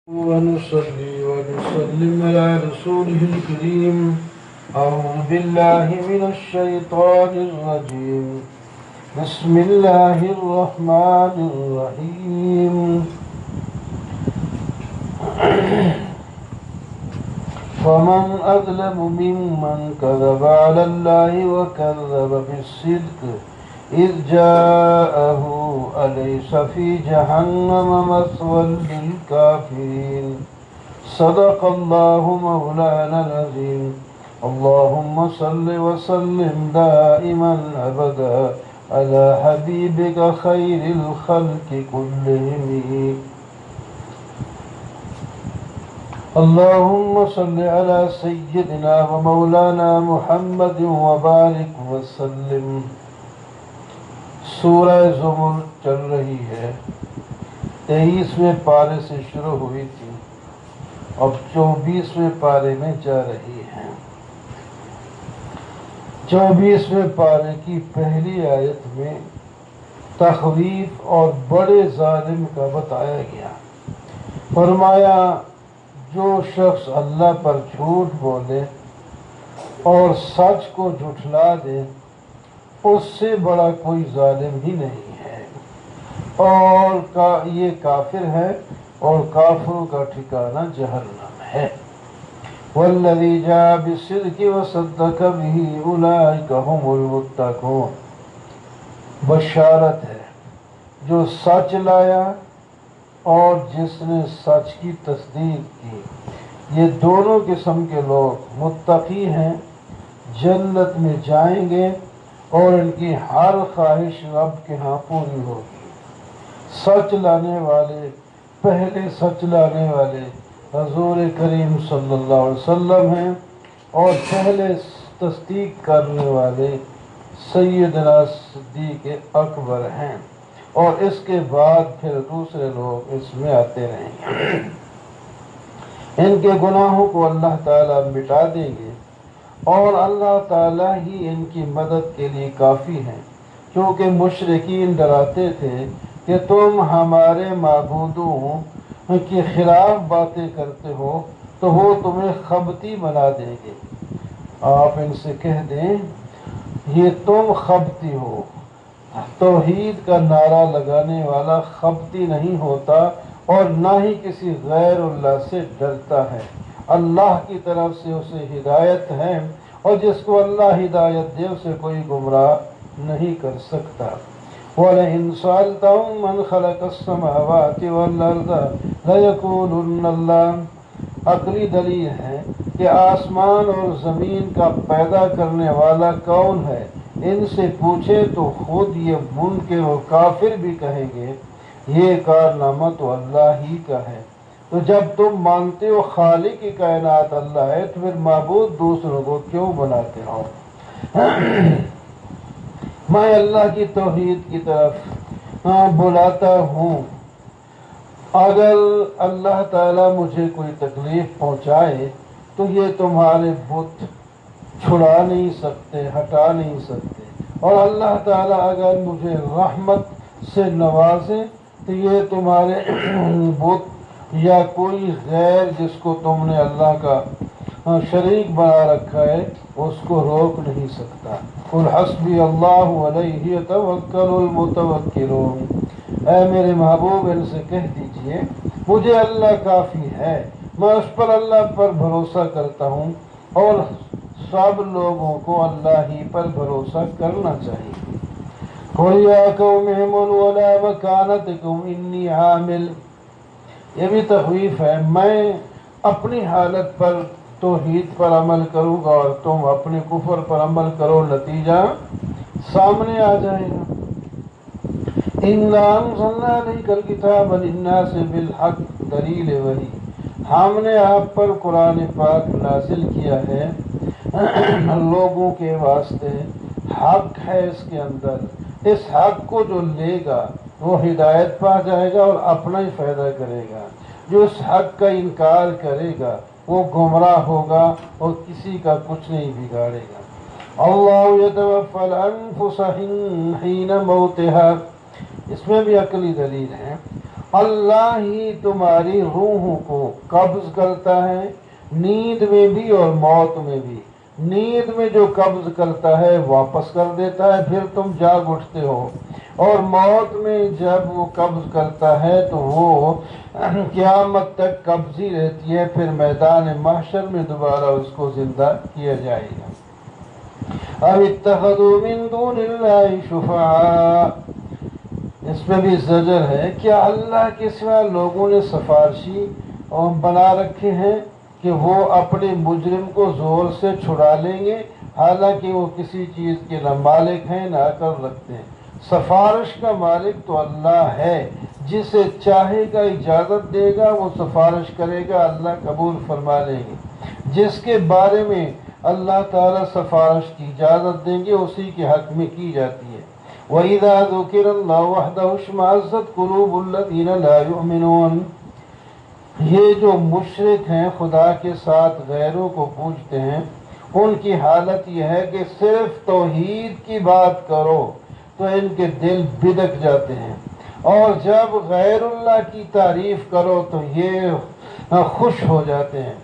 ونصلي ونسلم على رسوله الكريم. أعوذ بالله من الشيطان الرجيم. بسم الله الرحمن الرحيم. فمن أظلم ممن كذب على الله وكذب بالصدق إذ جاءه أليس في جهنم مثوى للكافرين. صدق الله مولانا العظيم. اللهم صل وسلم دائما أبدا على حبيبك خير الخلق كلهم. اللهم صل على سيدنا ومولانا محمد وبارك وسلم. سورہ زمر چل رہی ہے، 23ویں پارے سے شروع ہوئی تھی، اب 24ویں پارے میں جا رہی ہے۔ 24ویں پارے کی پہلی آیت میں تخویف اور بڑے ظالم کا بتایا گیا۔ فرمایا جو شخص اللہ پر جھوٹ بولے اور سچ کو جھٹلا دے اس سے بڑا کوئی ظالم ہی نہیں ہے، اور یہ کافر ہے اور کافروں کا ٹھکانہ جہنم ہے۔ والذی جاء بالصدق وصدق به اولئک هم المتقون۔ بشارت ہے جو سچ لایا اور جس نے سچ کی تصدیق کی، یہ دونوں قسم کے لوگ متقی ہیں، جنت میں جائیں گے اور ان کی ہر خواہش رب کے ہاں پوری ہوگی۔ سچ لانے والے، پہلے سچ لانے والے حضور کریم صلی اللہ علیہ وسلم ہیں، اور پہلے تصدیق کرنے والے سیدنا صدیق اکبر ہیں، اور اس کے بعد پھر دوسرے لوگ اس میں آتے رہیں گے۔ ان کے گناہوں کو اللہ تعالیٰ مٹا دیں گے، اور اللہ تعالیٰ ہی ان کی مدد کے لیے کافی ہیں، کیونکہ مشرکین ڈراتے تھے کہ تم ہمارے معبودوں کے خلاف باتیں کرتے ہو تو وہ تمہیں خبتی بنا دیں گے۔ آپ ان سے کہہ دیں یہ تم خبتی ہو۔ توحید کا نعرہ لگانے والا خبتی نہیں ہوتا اور نہ ہی کسی غیر اللہ سے ڈرتا ہے۔ اللہ کی طرف سے اسے ہدایت ہے، اور جس کو اللہ ہدایت دے اسے کوئی گمراہ نہیں کر سکتا۔ وَلَئِن سَأَلْتَهُم مَّنْ خَلَقَ السَّمَاوَاتِ وَالْأَرْضَ لَيَقُولُنَّ اللَّهُ۔ عقلی دلیل ہے کہ آسمان اور زمین کا پیدا کرنے والا کون ہے، ان سے پوچھے تو خود یہ منکر و کافر بھی کہیں گے یہ کارنامہ تو اللہ ہی کا ہے۔ تو جب تم مانتے ہو خالق کی کائنات اللہ ہے تو پھر معبود دوسروں کو کیوں بناتے ہو؟ میں اللہ کی توحید کی طرف بلاتا ہوں۔ اگر اللہ تعالیٰ مجھے کوئی تکلیف پہنچائے تو یہ تمہارے بت چھڑا نہیں سکتے، ہٹا نہیں سکتے، اور اللہ تعالیٰ اگر مجھے رحمت سے نوازے تو یہ تمہارے بت یا کوئی غیر جس کو تم نے اللہ کا شریک بنا رکھا ہے اس کو روک نہیں سکتا۔ قل حسبی اللہ علیہ یتوکل المتوکلون۔ اے میرے محبوب ان سے کہہ دیجئے مجھے اللہ کافی ہے، میں اس پر اللہ پر بھروسہ کرتا ہوں، اور سب لوگوں کو اللہ ہی پر بھروسہ کرنا چاہیے۔ قل یا قوم اعملوا علی مکانتکم انی عامل۔ یہ بھی تخویف ہے، میں اپنی حالت پر توحید پر عمل کروں گا اور تم اپنے کفر پر عمل کرو، نتیجہ سامنے آ جائے گا۔ اِنَّا أَنزَلْنَا عَلَيْكَ الْكِتَابَ لِلنَّاسِ بِالْحَقِّ دلیل وحی، ہم نے آپ پر قرآن پاک نازل کیا ہے لوگوں کے واسطے، حق ہے اس کے اندر، اس حق کو جو لے گا وہ ہدایت پا جائے گا اور اپنا ہی فائدہ کرے گا، جو اس حق کا انکار کرے گا وہ گمراہ ہوگا اور کسی کا کچھ نہیں بگاڑے گا۔ اللہ یتوفی الانفس حین موتها، اس میں بھی عقلی دلیل ہے۔ اللہ ہی تمہاری روحوں کو قبض کرتا ہے، نیند میں بھی اور موت میں بھی۔ نیند میں جو قبض کرتا ہے واپس کر دیتا ہے، پھر تم جاگ اٹھتے ہو، اور موت میں جب وہ قبض کرتا ہے تو وہ قیامت تک قبض ہی رہتی ہے، پھر میدان محشر میں دوبارہ اس کو زندہ کیا جائے گا۔ اب اتخذوا من دون اللہ شفعاء، اس میں بھی زجر ہے، کیا اللہ کے سوا لوگوں نے سفارشی بنا رکھے ہیں کہ وہ اپنے مجرم کو زور سے چھڑا لیں گے، حالانکہ وہ کسی چیز کے نہ مالک ہیں نہ عقل رکھتے ہیں۔ سفارش کا مالک تو اللہ ہے، جسے چاہے گا اجازت دے گا، وہ سفارش کرے گا، اللہ قبول فرما لیں گے۔ جس کے بارے میں اللہ تعالیٰ سفارش کی اجازت دیں گے اسی کے حق میں کی جاتی ہے۔ وَإِذَا ذُكِرَ اللَّهُ وَحْدَهُ اشْمَأَزَّتْ قُلُوبُ الَّذِينَ لَا يُؤْمِنُونَ، یہ جو مشرک ہیں، خدا کے ساتھ غیروں کو پوجتے ہیں، ان کی حالت یہ ہے کہ صرف توحید کی بات کرو تو ان کے دل بدک جاتے ہیں، اور جب غیر اللہ کی تعریف کرو تو یہ خوش ہو جاتے ہیں،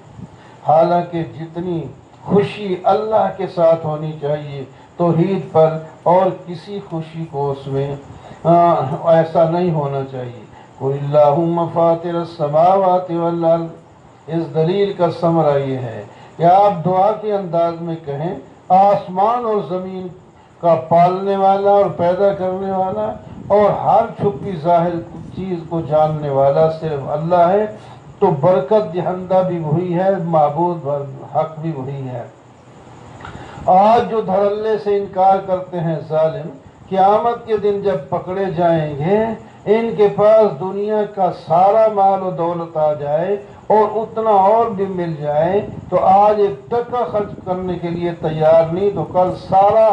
حالانکہ جتنی خوشی اللہ کے ساتھ ہونی چاہیے توحید پر، اور کسی خوشی کو اس میں ایسا نہیں ہونا چاہیے۔ قُلِ اللَّهُمَّ فَاطِرَ السَّمَاوَاتِ وَالْأَرْضِ، اس دلیل کا ثمرہ یہ ہے کہ آپ دعا کے انداز میں کہیں، آسمان اور زمین کا پالنے والا اور پیدا کرنے والا اور ہر چھپی ظاہر چیز کو جاننے والا صرف اللہ ہے، تو برکت دہندہ بھی وہی ہے، معبود حق بھی وہی ہے۔ آج جو دھڑلے سے انکار کرتے ہیں ظالم، قیامت کے دن جب پکڑے جائیں گے، ان کے پاس دنیا کا سارا مال و دولت آ جائے اور اتنا اور بھی مل جائے تو آج ایک ٹکا خرچ کرنے کے لیے تیار نہیں، تو کل سارا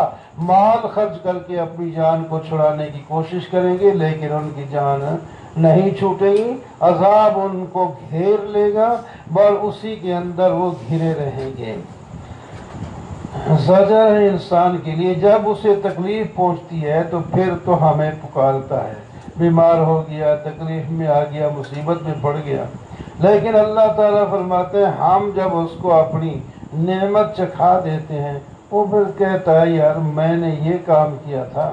مال خرچ کر کے اپنی جان کو چھڑانے کی کوشش کریں گے، لیکن ان کی جان نہیں چھوٹے گی، عذاب ان کو گھیر لے گا، بل اسی کے اندر وہ گھرے رہیں گے۔ زجر ہے انسان کے لیے، جب اسے تکلیف پہنچتی ہے تو پھر تو ہمیں پکارتا ہے، بیمار ہو گیا، تکلیف میں آ گیا، مصیبت میں پڑ گیا، لیکن اللہ تعالیٰ فرماتے ہیں ہم جب اس کو اپنی نعمت چکھا دیتے ہیں، وہ پھر کہتا ہے یار میں نے یہ کام کیا تھا،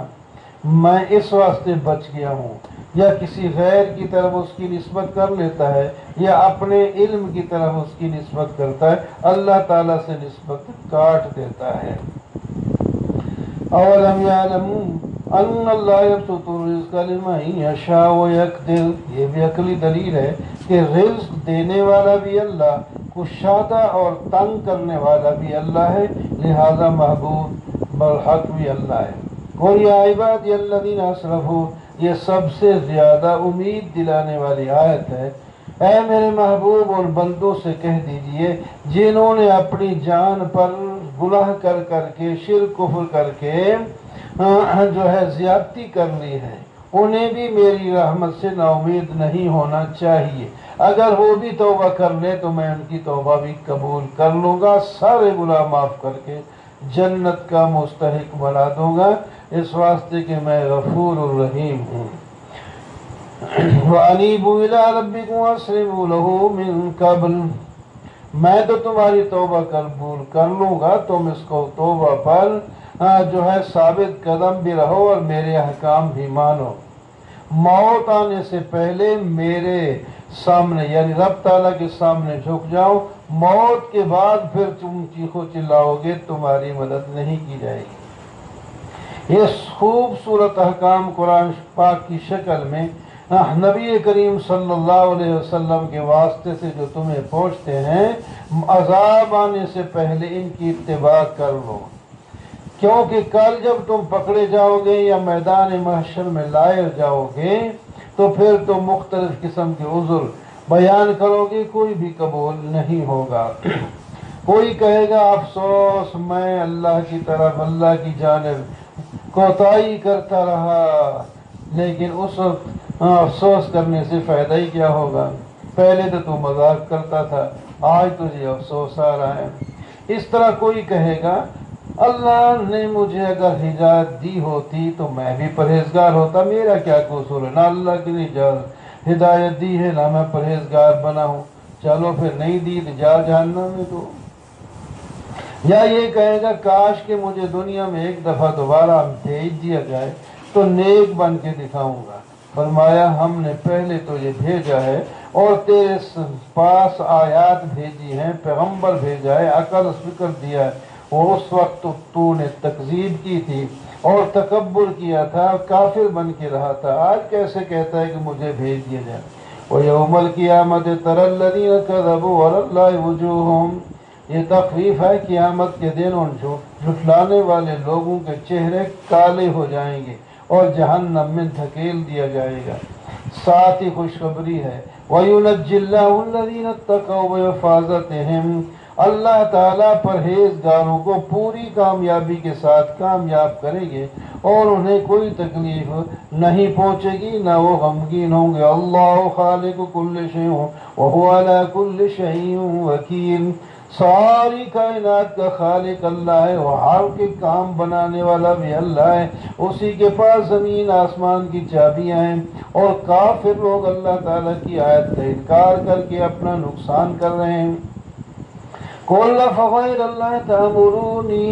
میں اس واسطے بچ گیا ہوں، یا کسی غیر کی طرف اس کی نسبت کر لیتا ہے، یا اپنے علم کی طرف اس کی نسبت کرتا ہے، اللہ تعالیٰ سے نسبت کاٹ دیتا ہے۔ اولم یعلموا ان اللہ یبسط الرزق لمن یشاء ویقدر، یہ بھی عقلی دلیل ہے کہ رزق دینے والا بھی اللہ، کشادہ اور تنگ کرنے والا بھی اللہ ہے، لہذا محبوب برحق بھی اللہ ہے۔ قل یا عبادی الذین اسرفوا، یہ سب سے زیادہ امید دلانے والی آیت ہے۔ اے میرے محبوب ان بندوں سے کہہ دیجئے جنہوں نے اپنی جان پر گناہ کر کر کے، شرک کفر کر کے جو ہے زیادتی کر لی ہے، انہیں بھی میری رحمت سے نا امید نہیں ہونا چاہیے۔ اگر وہ بھی توبہ کر لے تو میں ان کی توبہ بھی قبول کر لوں گا، سارے گناہ معاف کر کے جنت کا مستحق بنا دوں گا، اس واسطے کہ میں غفور الرحیم ہوں۔ وَأَنِيبُوا إِلَىٰ رَبِّكُمْ وَأَسْلِمُوا لَهُ مِن قَبْلُ، میں تو تمہاری توبہ قبول کر لوں گا، تم اس کو توبہ پر جو ہے ثابت قدم بھی رہو اور میرے احکام بھی مانو۔ موت آنے سے پہلے میرے سامنے یعنی رب تعالیٰ کے سامنے جھک جاؤ، موت کے بعد پھر تم چیخو چلاؤ گے، تمہاری مدد نہیں کی جائے گی۔ اس خوبصورت احکام قرآن پاک کی شکل میں نبی کریم صلی اللہ علیہ وسلم کے واسطے سے جو تمہیں پہنچتے ہیں، عذاب آنے سے پہلے ان کی اتباع کر لو، کیونکہ کل جب تم پکڑے جاؤ گے یا میدان محشر میں لائے جاؤ گے تو پھر تم مختلف قسم کے عذر بیان کرو گے، کوئی بھی قبول نہیں ہوگا۔ کوئی کہے گا افسوس میں اللہ کی طرف، اللہ کی جانب کوتاہی کرتا رہا، لیکن اس وقت افسوس کرنے سے فائدہ ہی کیا ہوگا، پہلے تو مذاق کرتا تھا، آج تجھے افسوس آ رہا ہے۔ اس طرح کوئی کہے گا اللہ نے مجھے اگر ہدایت دی ہوتی تو میں بھی پرہیزگار ہوتا، میرا کیا قصور ہے؟ نہ اللہ کی نے ہدایت دی ہے نہ میں پرہیزگار بنا ہوں، چلو پھر نہیں دی تو جا جہنم میں تو۔ یا یہ کہے گا کاش کہ مجھے دنیا میں ایک دفعہ دوبارہ بھیج دیا جائے تو نیک بن کے دکھاؤں گا۔ فرمایا ہم نے پہلے تو یہ بھیجا ہے اور تیرے پاس آیات بھیجی ہیں، پیغمبر بھیجا ہے، عقل فکر دیا ہے، اور اس وقت تو نے تکذیب کی تھی اور تکبر کیا تھا، کافر بن کے رہا تھا، آج کیسے کہتا ہے کہ مجھے بھیج دیا جائے؟ وَيَوْمَ الْقِيَامَةِ تَرَى الَّذِينَ كَذَبُوا عَلَى اللَّهِ وُجُوهُهُمْ، یہ تخفیف ہے، قیامت کے دن ان جھٹلانے والے لوگوں کے چہرے کالے ہو جائیں گے اور جہنم میں دھکیل دیا جائے گا۔ ساتھ ہی خوشخبری ہے وَيُنَجِّي اللَّهُ الَّذِينَ اتَّقَوْا بِمَفَازَتِهِمْ، اللہ تعالیٰ پرہیزگاروں کو پوری کامیابی کے ساتھ کامیاب کریں گے اور انہیں کوئی تکلیف نہیں پہنچے گی، نہ وہ غمگین ہوں گے۔ اللہ خالق کل شیء وهو علی کل شیء وکیل، ساری کائنات کا خالق اللہ ہے، وہ ہر کے کام بنانے والا بھی اللہ ہے، اسی کے پاس زمین آسمان کی چابیاں ہیں۔ اور کافر لوگ اللہ تعالیٰ کی آیت کا انکار کر کے اپنا نقصان کر رہے ہیں۔ قُلْ فَغَيْرَ اللَّهِ تَأْمُرُونِی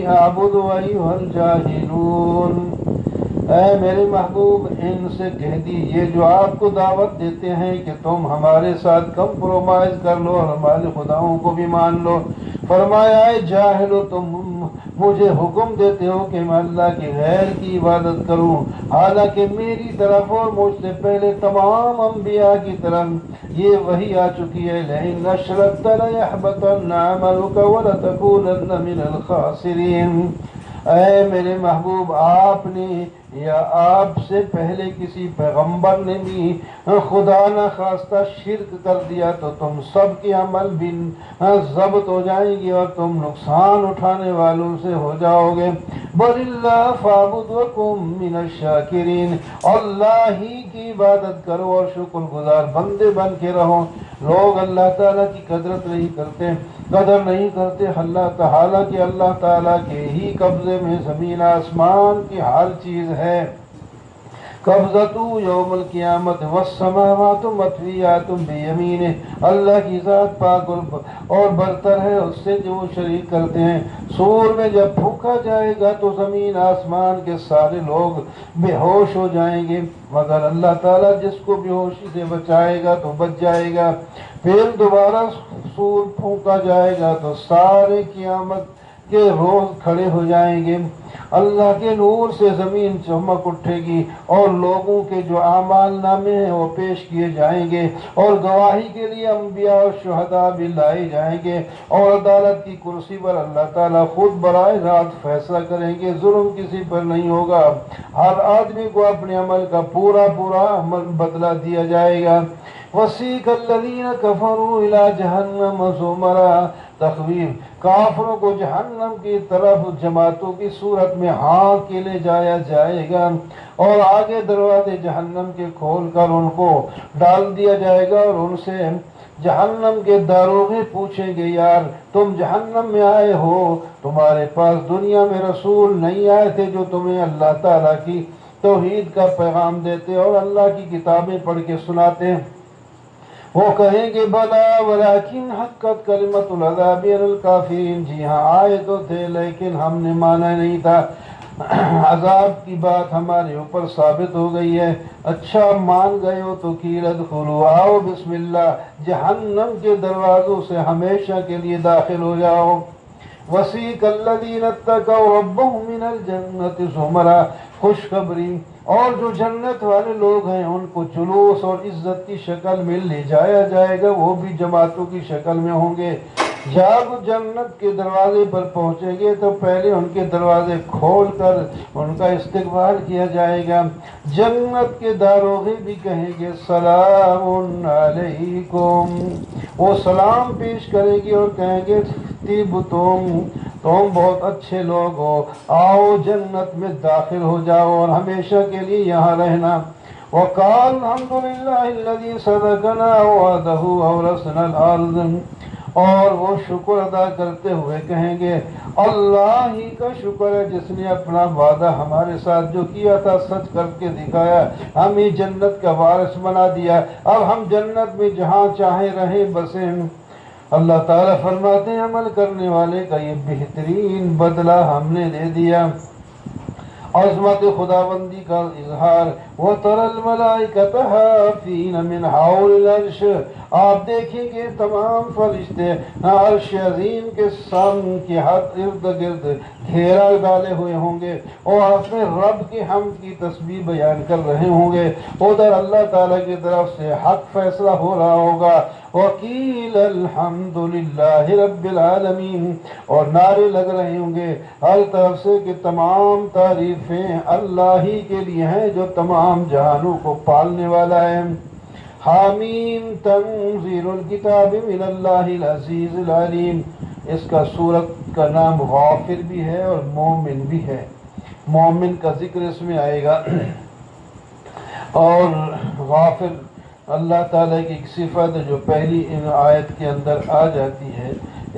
أَعْبُدُ أَیُّہَا الْجَاہِلُونَ، اے میرے محبوب ان سے کہہ دیجئے جو آپ کو دعوت دیتے ہیں کہ تم ہمارے ساتھ کمپرومائز کر لو اور ہمارے خداؤں کو بھی مان لو۔ فرمایا اے جاہلو، تم مجھے حکم دیتے ہو کہ میں اللہ کی غیر کی عبادت کروں، حالانکہ میری طرف اور مجھ سے پہلے تمام انبیاء کی طرف یہ وحی آ چکی ہے، لئن اشرکت لیحبطن عملک ولتکونن من الخاسرین۔ اے میرے محبوب آپ نے یا آپ سے پہلے کسی پیغمبر نے بھی خدا نہ خواستہ شرک کر دیا تو تم سب کے عمل بھی ضبط ہو جائیں گے اور تم نقصان اٹھانے والوں سے ہو جاؤ گے۔ بل اللہ فاعبد وکن من الشاکرین، اللہ ہی کی عبادت کرو اور شکر گزار بندے بن کے رہو۔ لوگ اللہ تعالیٰ کی قدر نہیں کرتے، حالانکہ کہ اللہ تعالیٰ کے ہی قبضے میں زمین آسمان کی ہر چیز ہے۔ قبضۃ یوم القیامت والسماوات مطویات بیمینہ، اللہ کی ذات پاک اور برتر ہے اس سے جو شریک کرتے ہیں۔ سور میں جب پھونکا جائے گا تو زمین آسمان کے سارے لوگ بے ہوش ہو جائیں گے، مگر اللہ تعالیٰ جس کو بے ہوشی سے بچائے گا تو بچ جائے گا۔ پھر دوبارہ سور پھونکا جائے گا تو سارے قیامت کے روز کھڑے ہو جائیں گے، اللہ کے نور سے زمین چمک اٹھے گی اور لوگوں کے جو اعمال نامے ہیں وہ پیش کیے جائیں گے اور گواہی کے لیے انبیاء اور شہداء بھی لائے جائیں گے، اور عدالت کی کرسی پر اللہ تعالیٰ خود براہ راست فیصلہ کریں گے، ظلم کسی پر نہیں ہوگا، ہر آدمی کو اپنے عمل کا پورا عمل بدلہ دیا جائے گا۔ وَسِیقَ الَّذِینَ کَفَرُوا إِلَىٰ جَہَنَّمَ زُمَرًا، تخویف، کافروں کو جہنم کی طرف جماعتوں کی صورت میں ہانک کے لے جایا جائے گا اور آگے دروازے جہنم کے کھول کر ان کو ڈال دیا جائے گا، اور ان سے جہنم کے داروغے پوچھیں گے یار تم جہنم میں آئے ہو، تمہارے پاس دنیا میں رسول نہیں آئے تھے جو تمہیں اللہ تعالیٰ کی توحید کا پیغام دیتے اور اللہ کی کتابیں پڑھ کے سناتے ہیں؟ وہ کہیں گے بلا ولیکن حقت کلمۃ العذاب علی الکافرین، جی ہاں آئے تو تھے لیکن ہم نے مانا نہیں تھا، عذاب کی بات ہمارے اوپر ثابت ہو گئی ہے۔ اچھا مان گئے ہو تو قیل ادخلوا، آؤ بسم اللہ جہنم کے دروازوں سے ہمیشہ کے لیے داخل ہو جاؤ۔ وسیق الذین اتقوا ربهم من الجنۃ زمرا، خوشخبری، اور جو جنت والے لوگ ہیں ان کو جلوس اور عزت کی شکل میں لے جایا جائے گا، وہ بھی جماعتوں کی شکل میں ہوں گے۔ جب جنت کے دروازے پر پہنچیں گے تو پہلے ان کے دروازے کھول کر ان کا استقبال کیا جائے گا۔ جنت کے داروغے بھی کہیں گے سلام علیکم، وہ سلام پیش کریں گے اور کہیں گے تم بہت اچھے لوگ ہو، آؤ جنت میں داخل ہو جاؤ اور ہمیشہ کے لیے یہاں رہنا۔ وقال الحمد للہ الذی صدقنا وعدہ وورثنا الارض، اور وہ شکر ادا کرتے ہوئے کہیں گے اللہ ہی کا شکر ہے جس نے اپنا وعدہ ہمارے ساتھ جو کیا تھا سچ کر کے دکھایا، ہمیں جنت کا وارث بنا دیا، اب ہم جنت میں جہاں چاہیں رہیں بسیں۔ اللہ تعالیٰ فرماتے ہیں عمل کرنے والے کا یہ بہترین بدلہ ہم نے دے دیا۔ عظمت خداوندی کا اظہار، وَتَرَى الْمَلَائِكَةَ حَافِينَ مِنْ حَوْلِ الْعَرْشِ، آپ دیکھیں گے تمام فرشتے عرش عظیم کے سامنے کے ارد گرد گھیرا ڈالے ہوئے ہوں گے اور اپنے رب کی حمد کی تسبیح بیان کر رہے ہوں گے۔ ادھر اللہ تعالیٰ کی طرف سے حق فیصلہ ہو رہا ہوگا، وَقِيلَ الْحَمْدُ لِلَّهِ رَبِّ الْعَالَمِينَ، اور نعرے لگ رہے ہوں گے ہر طرف سے کہ تمام تعریفیں اللہ ہی کے لیے ہیں جو تمام جہانوں کو پالنے والا ہے۔ حامیم تنزیل الکتاب من اللہ العزیز العلیم، اس کا سورت کا نام غافر بھی ہے اور مومن بھی ہے، مومن کا ذکر اس میں آئے گا۔ اور غافر اللہ تعالیٰ کی ایک صفت جو پہلی آیت کے اندر آ جاتی ہے،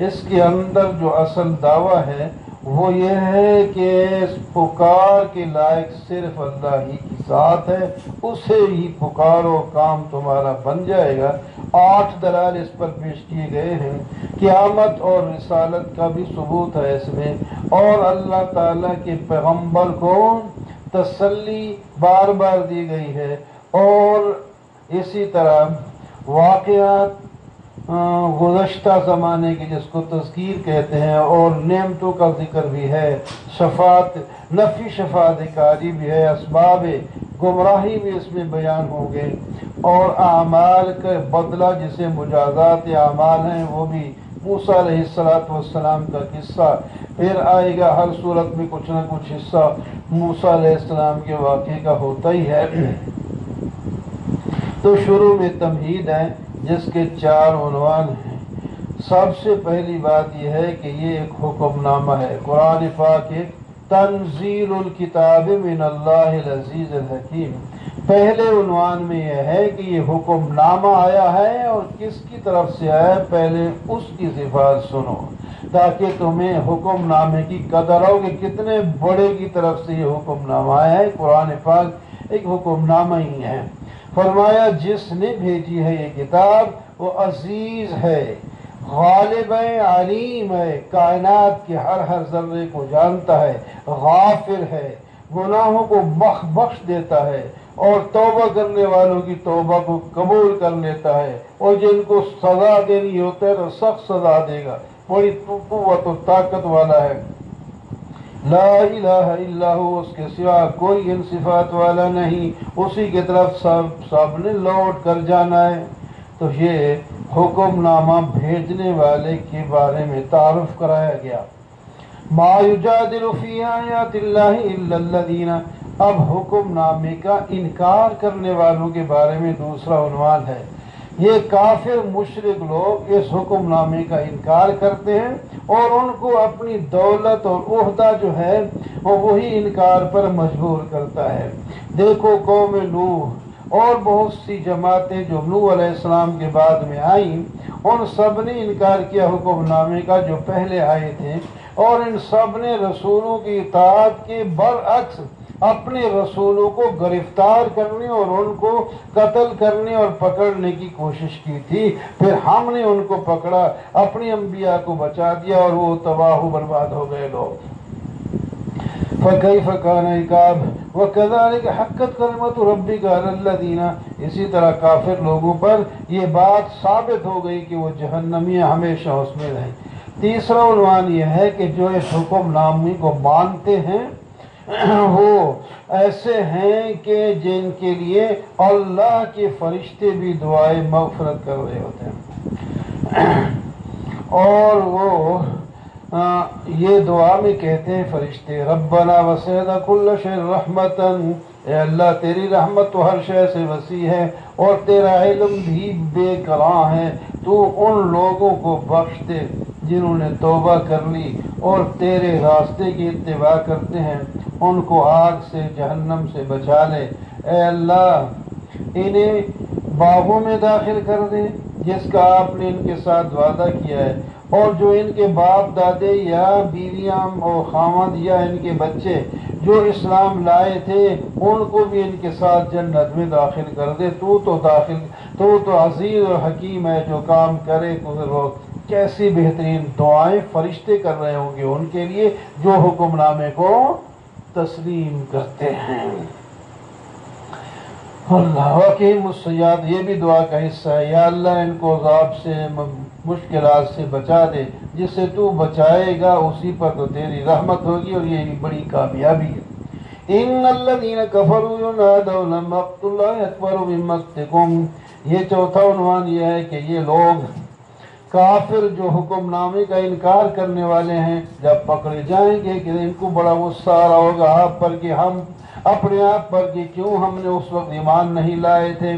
اس کے اندر جو اصل دعویٰ ہے وہ یہ ہے کہ اس پکار کے لائق صرف اللہ ہی کی ذات ہے، اسے ہی پکارو کام تمہارا بن جائے گا۔ 8 دلائل اس پر پیش کیے گئے ہیں، قیامت اور رسالت کا بھی ثبوت ہے اس میں، اور اللہ تعالیٰ کے پیغمبر کو تسلی بار بار دی گئی ہے، اور اسی طرح واقعات گزشتہ زمانے کی جس کو تذکیر کہتے ہیں، اور نعمتوں کا ذکر بھی ہے، شفاعت نفی شفاعت کاری بھی ہے، اسباب گمراہی بھی اس میں بیان ہوں گے، اور اعمال کا بدلہ جسے مجازات اعمال ہیں وہ بھی موسیٰ علیہ السلام کا قصہ پھر آئے گا۔ ہر صورت میں کچھ نہ کچھ حصہ موسیٰ علیہ السلام کے واقعے کا ہوتا ہی ہے۔ تو شروع میں تمہید ہے جس کے 4 عنوان ہیں۔ سب سے پہلی بات یہ ہے کہ یہ ایک حکم نامہ ہے، قرآن پاک ایک تنزیل الکتاب من اللہ العزیز الحکیم۔ پہلے عنوان میں یہ ہے کہ یہ حکم نامہ آیا ہے، اور کس کی طرف سے آیا ہے پہلے اس کی صفات سنو، تاکہ تمہیں حکم نامے کی قدر ہو کہ کتنے بڑے کی طرف سے یہ حکم نامہ آیا ہے۔ قرآن پاک ایک حکم نامہ ہی ہے۔ فرمایا جس نے بھیجی ہے یہ کتاب وہ عزیز ہے، غالب ہے، علیم ہے، کائنات کے ہر ذرے کو جانتا ہے، غافر ہے، گناہوں کو بخش دیتا ہے، اور توبہ کرنے والوں کی توبہ کو قبول کر لیتا ہے، اور جن کو سزا دینی ہوتا ہے تو سخت سزا دے گا، بڑی قوت و طاقت والا ہے۔ لا الہ الا ہو، اس کے سوا کوئی ان صفات والا نہیں، اسی کی طرف سب نے لوٹ کر جانا ہے۔ تو یہ حکم نامہ بھیجنے والے کے بارے میں تعارف کرایا گیا۔ ما یجادل فی آیات اللہ الا الذین، اب حکم نامے کا انکار کرنے والوں کے بارے میں دوسرا عنوان ہے۔ یہ کافر مشرک لوگ اس حکم نامے کا انکار کرتے ہیں، اور ان کو اپنی دولت اور عہدہ جو ہے وہ وہی انکار پر مجبور کرتا ہے۔ دیکھو قوم نوح اور بہت سی جماعتیں جو نوح علیہ السلام کے بعد میں آئیں، ان سب نے انکار کیا حکم نامے کا جو پہلے آئے تھے، اور ان سب نے رسولوں کی اطاعت کے برعکس اپنے رسولوں کو گرفتار کرنے اور ان کو قتل کرنے اور پکڑنے کی کوشش کی تھی۔ پھر ہم نے ان کو پکڑا، اپنی انبیاء کو بچا دیا، اور وہ تباہ و برباد ہو گئے لوگ۔ فَكَيْفَ كَانَ عِقَابِ وَكَذَلِكَ حَقَّتْ كَلِمَةُ رَبِّكَ عَلَى الَّذِينَ، اسی طرح کافر لوگوں پر یہ بات ثابت ہو گئی کہ وہ جہنمی ہمیشہ اس میں رہیں۔ تیسرا عنوان یہ ہے کہ جو اس حکم نامے کو مانتے ہیں وہ ایسے ہیں کہ جن کے لیے اللہ کے فرشتے بھی دعائے مغفرت کر رہے ہوتے ہیں، اور وہ یہ دعا میں کہتے ہیں فرشتے ربنا وسعت کل شیء رحمتا، اے اللہ تیری رحمت تو ہر شے سے وسیع ہے، اور تیرا علم بھی بے کراں ہے، تو ان لوگوں کو بخش دے جنہوں نے توبہ کر لی اور تیرے راستے کی اتباع کرتے ہیں، ان کو آگ سے جہنم سے بچا لے۔ اے اللہ انہیں باغوں میں داخل کر دے جس کا آپ نے ان کے ساتھ وعدہ کیا ہے، اور جو ان کے باپ دادے یا بیویاں اور خاوند یا ان کے بچے جو اسلام لائے تھے ان کو بھی ان کے ساتھ جنت میں داخل کر دے۔ تو عزیز اور حکیم ہے، جو کام کرے وہ کیسی بہترین دعائیں فرشتے کر رہے ہوں گے ان کے لیے جو حکم نامے کو تسلیم کرتے ہیں۔ اللہ وقیم السیئات، یہ بھی دعا کا حصہ ہے، یا اللہ ان کو عذاب سے مشکلات سے بچا دے، جس سے تو بچائے گا اسی پر تو تیری رحمت ہوگی، اور یہ بڑی کامیابی ہے۔ ان الذین کفروا ینادون لمقت اللہ اکبر من مقتکم، یہ چوتھا عنوان یہ ہے کہ یہ لوگ کافر جو حکم نامے کا انکار کرنے والے ہیں جب پکڑے جائیں گے کہ ان کو بڑا غصہ آ رہا ہوگا آپ پر کہ ہم اپنے آپ پر کہ کیوں ہم نے اس وقت ایمان نہیں لائے تھے۔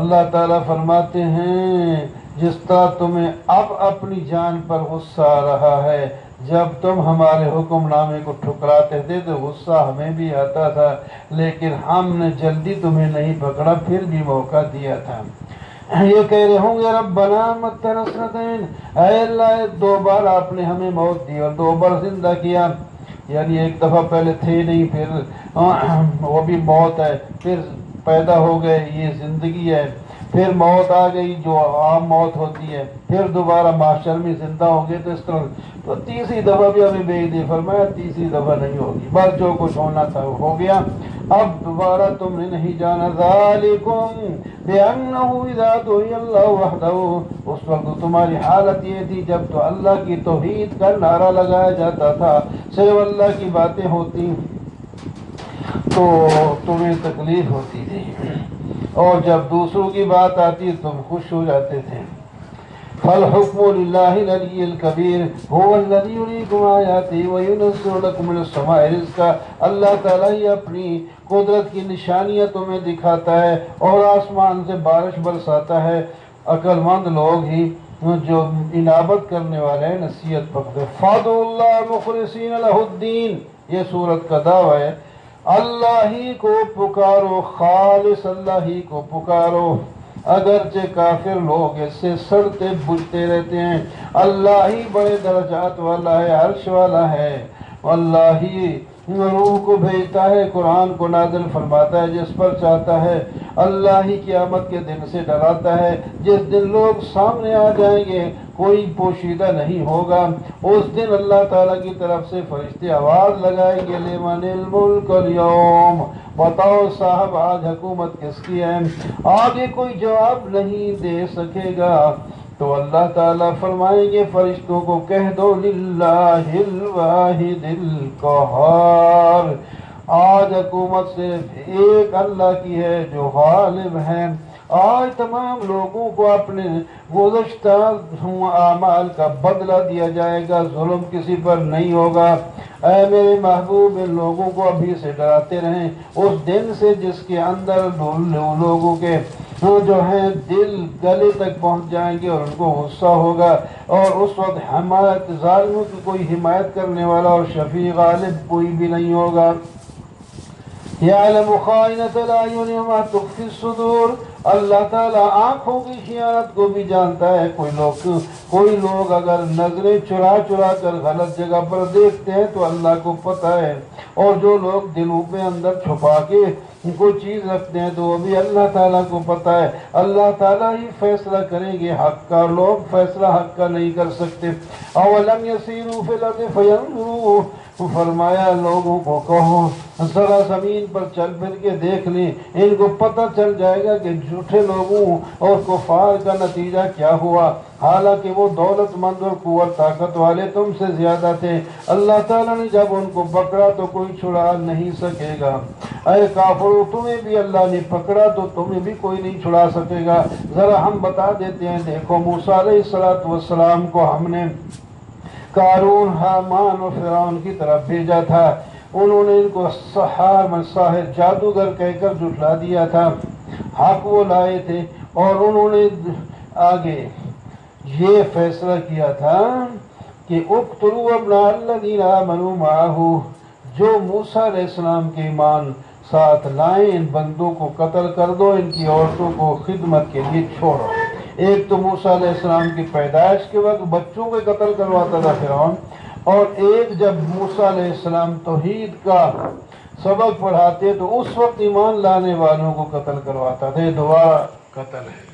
اللہ تعالیٰ فرماتے ہیں جس طرح تمہیں اب اپنی جان پر غصہ آ رہا ہے، جب تم ہمارے حکم نامے کو ٹھکراتے تھے تو غصہ ہمیں بھی آتا تھا، لیکن ہم نے جلدی تمہیں نہیں پکڑا، پھر بھی موقع دیا تھا۔ یہ کہہ رہے ہوں گے ربنا متنا سنتین، اے اللہ 2 بار آپ نے ہمیں موت دی اور 2 بار زندہ کیا، یعنی ایک دفعہ پہلے تھے نہیں، پھر وہ بھی موت ہے، پھر پیدا ہو گئے یہ زندگی ہے، پھر موت آ گئی جو عام موت ہوتی ہے، پھر دوبارہ محشر میں زندہ ہو گئے، تو اس طرح تو تیسری دفعہ بھی ہمیں بھیج دی، فرمایا تیسری دفعہ نہیں ہوگی، بس جو کچھ ہونا تھا وہ ہو گیا، اب دوبارہ تم نے نہیں جانا۔ ذالکم بأنہ اذا دعی اللہ وحدہ، اس وقت تمہاری حالت یہ تھی جب تو اللہ کی توحید کا نعرہ لگایا جاتا تھا، صرف اللہ کی باتیں ہوتی تو تمہیں تکلیف ہوتی تھی، اور جب دوسروں کی بات آتی تم خوش ہو جاتے تھے۔ فالحکم للہ العلی الکبیر هو الذی یریکم آیاتہ وینزل لکم من السماء رزقا، اللہ تعالیٰ ہی اپنی قدرت کی نشانیاں تمہیں دکھاتا ہے اور آسمان سے بارش برساتا ہے، عقل مند لوگ ہی جو انابت کرنے والے ہیں نصیحت پکڑے۔ فادعوا اللہ مخلصین لہ الدین، یہ سورت کا دعویٰ ہے، اللہ ہی کو پکارو، خالص اللہ ہی کو پکارو، اگرچہ کافر لوگ اس سے سڑتے بجھتے رہتے ہیں، اللہ ہی بڑے درجات والا ہے، عرش والا ہے، اللہ ہی روح کو بھیجتا ہے، قرآن کو نازل فرماتا ہے جس پر چاہتا ہے، اللہ ہی قیامت کے دن سے ڈراتا ہے جس دن لوگ سامنے آ جائیں گے، کوئی پوشیدہ نہیں ہوگا، اس دن اللہ تعالیٰ کی طرف سے فرشتے آواز لگائیں گے لمن الملک اليوم، بتاؤ صاحب آج حکومت کس کی ہے، آگے کوئی جواب نہیں دے سکے گا، تو اللہ تعالیٰ فرمائیں گے فرشتوں کو کہہ دو للہ الواحد القہار، آج حکومت صرف ایک اللہ کی ہے جو غالب ہے، آج تمام لوگوں کو اپنے گزشتہ اعمال کا بدلہ دیا جائے گا، ظلم کسی پر نہیں ہوگا۔ اے میرے محبوب ان لوگوں کو ابھی سے ڈراتے رہیں اس دن سے جس کے اندر لوگوں کے جو ہیں دل گلے تک پہنچ جائیں گے اور ان کو غصہ ہوگا، اور اس وقت حمایت ظالموں کی کوئی حمایت کرنے والا اور شفیع غالب کوئی بھی نہیں ہوگا۔ یعلم خائنۃ الاعین وما تخفی الصدور، اللہ تعالیٰ آنکھوں کی خیانت کو بھی جانتا ہے، کوئی لوگ اگر نظریں چرا کر غلط جگہ پر دیکھتے ہیں تو اللہ کو پتہ ہے، اور جو لوگ دلوں پہ اندر چھپا کے کوئی چیز رکھتے ہیں تو وہ بھی اللہ تعالیٰ کو پتہ ہے، اللہ تعالیٰ ہی فیصلہ کریں گے حق کا، لوگ فیصلہ حق کا نہیں کر سکتے۔ اولم یسیروا فی الارض فینظروا، فرمایا لوگوں کو کہو ذرا زمین پر چل پھر کے دیکھ لیں، ان کو پتہ چل جائے گا کہ جھوٹے لوگوں اور کفار کا نتیجہ کیا ہوا، حالانکہ وہ دولت مند اور قوت طاقت والے تم سے زیادہ تھے، اللہ تعالیٰ نے جب ان کو پکڑا تو کوئی چھڑا نہیں سکے گا۔ اے کافرو تمہیں بھی اللہ نے پکڑا تو تمہیں بھی کوئی نہیں چھڑا سکے گا۔ ذرا ہم بتا دیتے ہیں، دیکھو موسیٰ علیہ السلام کو ہم نے قارون، حامان اور فرعون کی طرف بھیجا تھا، انہوں نے ان کو ساحر جادوگر کہہ کر جھٹلا دیا تھا، حق وہ لائے تھے، اور انہوں نے آگے یہ فیصلہ کیا تھا کہ اقتلوا ابناء الذین آمنوا معہ، جو موسیٰ علیہ السلام کے ایمان ساتھ لائیں ان بندوں کو قتل کر دو، ان کی عورتوں کو خدمت کے لیے چھوڑو۔ ایک تو موسیٰ علیہ السلام کی پیدائش کے وقت بچوں کو قتل کرواتا تھا فرعون، اور ایک جب موسیٰ علیہ السلام توحید کا سبق پڑھاتے تو اس وقت ایمان لانے والوں کو قتل کرواتا تھا۔ یہ دوبارہ قتل ہے۔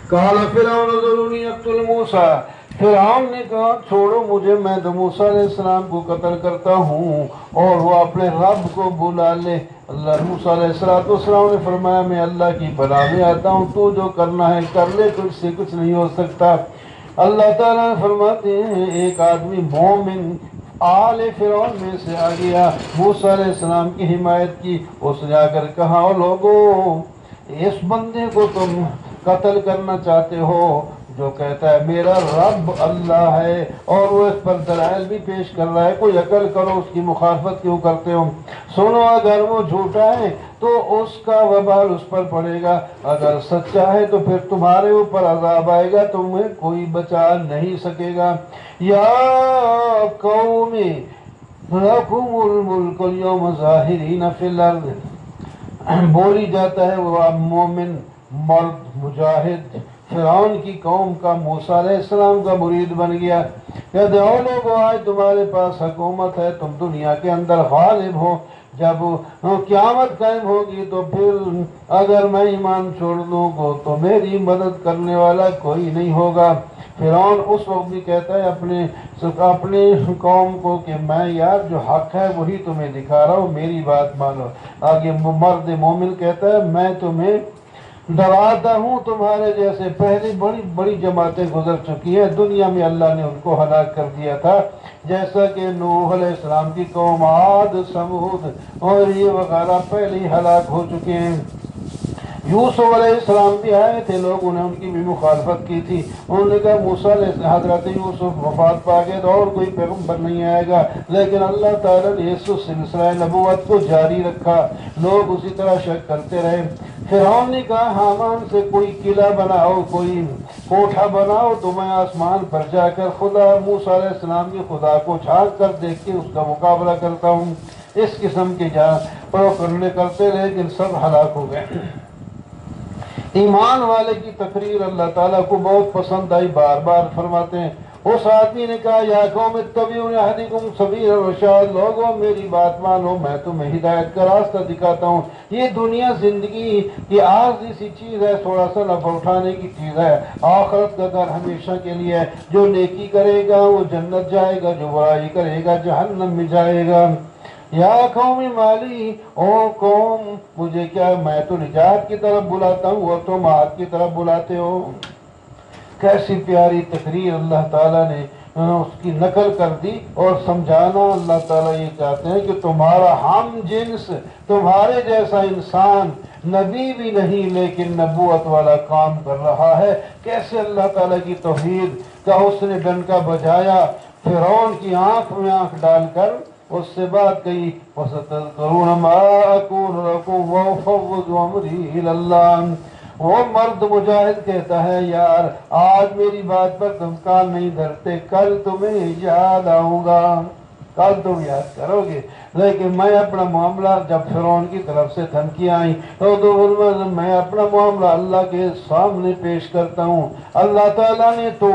قال فرعون ذرونی اقتل موسیٰ، فرعون نے کہا چھوڑو مجھے، میں تو موسیٰ علیہ السلام کو قتل کرتا ہوں اور وہ اپنے رب کو بلا لے۔ اللہ موسیٰ علیہ السلام نے فرمایا میں اللہ کی بلا میں آتا ہوں، تو جو کرنا ہے کر لے، تجھ سے کچھ نہیں ہو سکتا۔ اللہ تعالیٰ فرماتے ہیں ایک آدمی مومن آل فرعون میں سے آ گیا، موسیٰ علیہ السلام کی حمایت کی، اس نے آ کر کہا لوگوں اس بندے کو تم قتل کرنا چاہتے ہو جو کہتا ہے میرا رب اللہ ہے، اور وہ اس پر دلائل بھی پیش کر رہا ہے، کوئی عقل کرو، اس کی مخالفت کیوں کرتے ہو؟ سنو اگر وہ جھوٹا ہے تو اس کا وبال اس پر پڑے گا، اگر سچا ہے تو پھر تمہارے اوپر عذاب آئے گا، تمہیں کوئی بچا نہیں سکے گا۔ یا قوم لکم الملک اليوم ظاہرین فی الارض، بولی جاتا ہے وہ مومن مرد مجاہد فرعون کی قوم کا موسیٰ علیہ السلام کا مرید بن گیا، کہتے او لوگو آج تمہارے پاس حکومت ہے، تم دنیا کے اندر غالب ہو، جب قیامت قائم ہوگی تو پھر اگر میں ایمان چھوڑ دوں گو تو میری مدد کرنے والا کوئی نہیں ہوگا۔ فرعون اس وقت بھی کہتا ہے اپنے قوم کو کہ میں یار جو حق ہے وہی تمہیں دکھا رہا ہوں، میری بات مانو۔ آگے مرد مومن کہتا ہے میں تمہیں ڈراتا ہوں، تمہارے جیسے پہلے بڑی بڑی جماعتیں گزر چکی ہیں، دنیا میں اللہ نے ان کو ہلاک کر دیا تھا، جیسا کہ نوح علیہ السلام کی قوم، عاد، سمود اور یہ وغیرہ پہلے ہی ہلاک ہو چکے ہیں۔ یوسف علیہ السلام بھی آئے تھے، لوگوں نے ان کی بھی مخالفت کی تھی، انہوں نے کہا موسیٰ حضرت یوسف وفات پا گئے تو اور کوئی پیغمبر نہیں آئے گا، لیکن اللہ تعالیٰ نے اس سلسلہ نبوت کو جاری رکھا، لوگ اسی طرح شک کرتے رہے۔ فرعون نے کہا حامان سے کوئی قلعہ بناؤ، کوئی کوٹھا بناؤ تو میں آسمان پر جا کر خدا موسیٰ علیہ السلام کی خدا کو جھانک کر دیکھ کے اس کا مقابلہ کرتا ہوں۔ اس قسم کے پروپگنڈے کرتے رہے لیکن سب ہلاک ہو گئے۔ ایمان والے کی تقریر اللہ تعالیٰ کو بہت پسند آئی، بار بار فرماتے ہیں اس آدمی نے کہا یا قوم اتبعون اهدکم سبیل الرشاد، لوگوں میری بات مانو، میں تمہیں ہدایت کا راستہ دکھاتا ہوں۔ یہ دنیا زندگی کی عارضی سی چیز ہے، تھوڑا سا نفع اٹھانے کی چیز ہے، آخرت کا گھر ہمیشہ کے لیے ہے، جو نیکی کرے گا وہ جنت جائے گا، جو برائی کرے گا جہنم میں جائے گا۔ یا قوم مالی، او قوم مجھے کیا، میں تو نجات کی طرف بلاتا ہوں اور تم آگ کی طرف بلاتے ہو۔ کیسی پیاری تقریر اللہ تعالیٰ نے اس کی نقل کر دی اور سمجھانا۔ اللہ تعالیٰ یہ چاہتے ہیں کہ تمہارا ہم جنس، تمہارے جیسا انسان نبی بھی نہیں لیکن نبوت والا کام کر رہا ہے۔ کیسے اللہ تعالیٰ کی توحید کا حسن ڈنکا بجایا، فرعون کی آنکھ میں آنکھ ڈال کر اس سے بات کہی وَسَتَذْكُرُونَ مَا أَقُولُ لَكُمْ وَأُفَوِّضُ أَمْرِي إِلَى اللَّهِ۔ وہ مرد مجاہد کہتا ہے یار آج میری بات پر تم کان نہیں دھرتے، کل تمہیں یاد آؤں گا، کل تم یاد کرو گے، لیکن میں اپنا معاملہ جب فرعون کی طرف سے دھمکیاں آئیں تو میں اپنا معاملہ اللہ کے سامنے پیش کرتا ہوں۔ اللہ تعالیٰ نے تو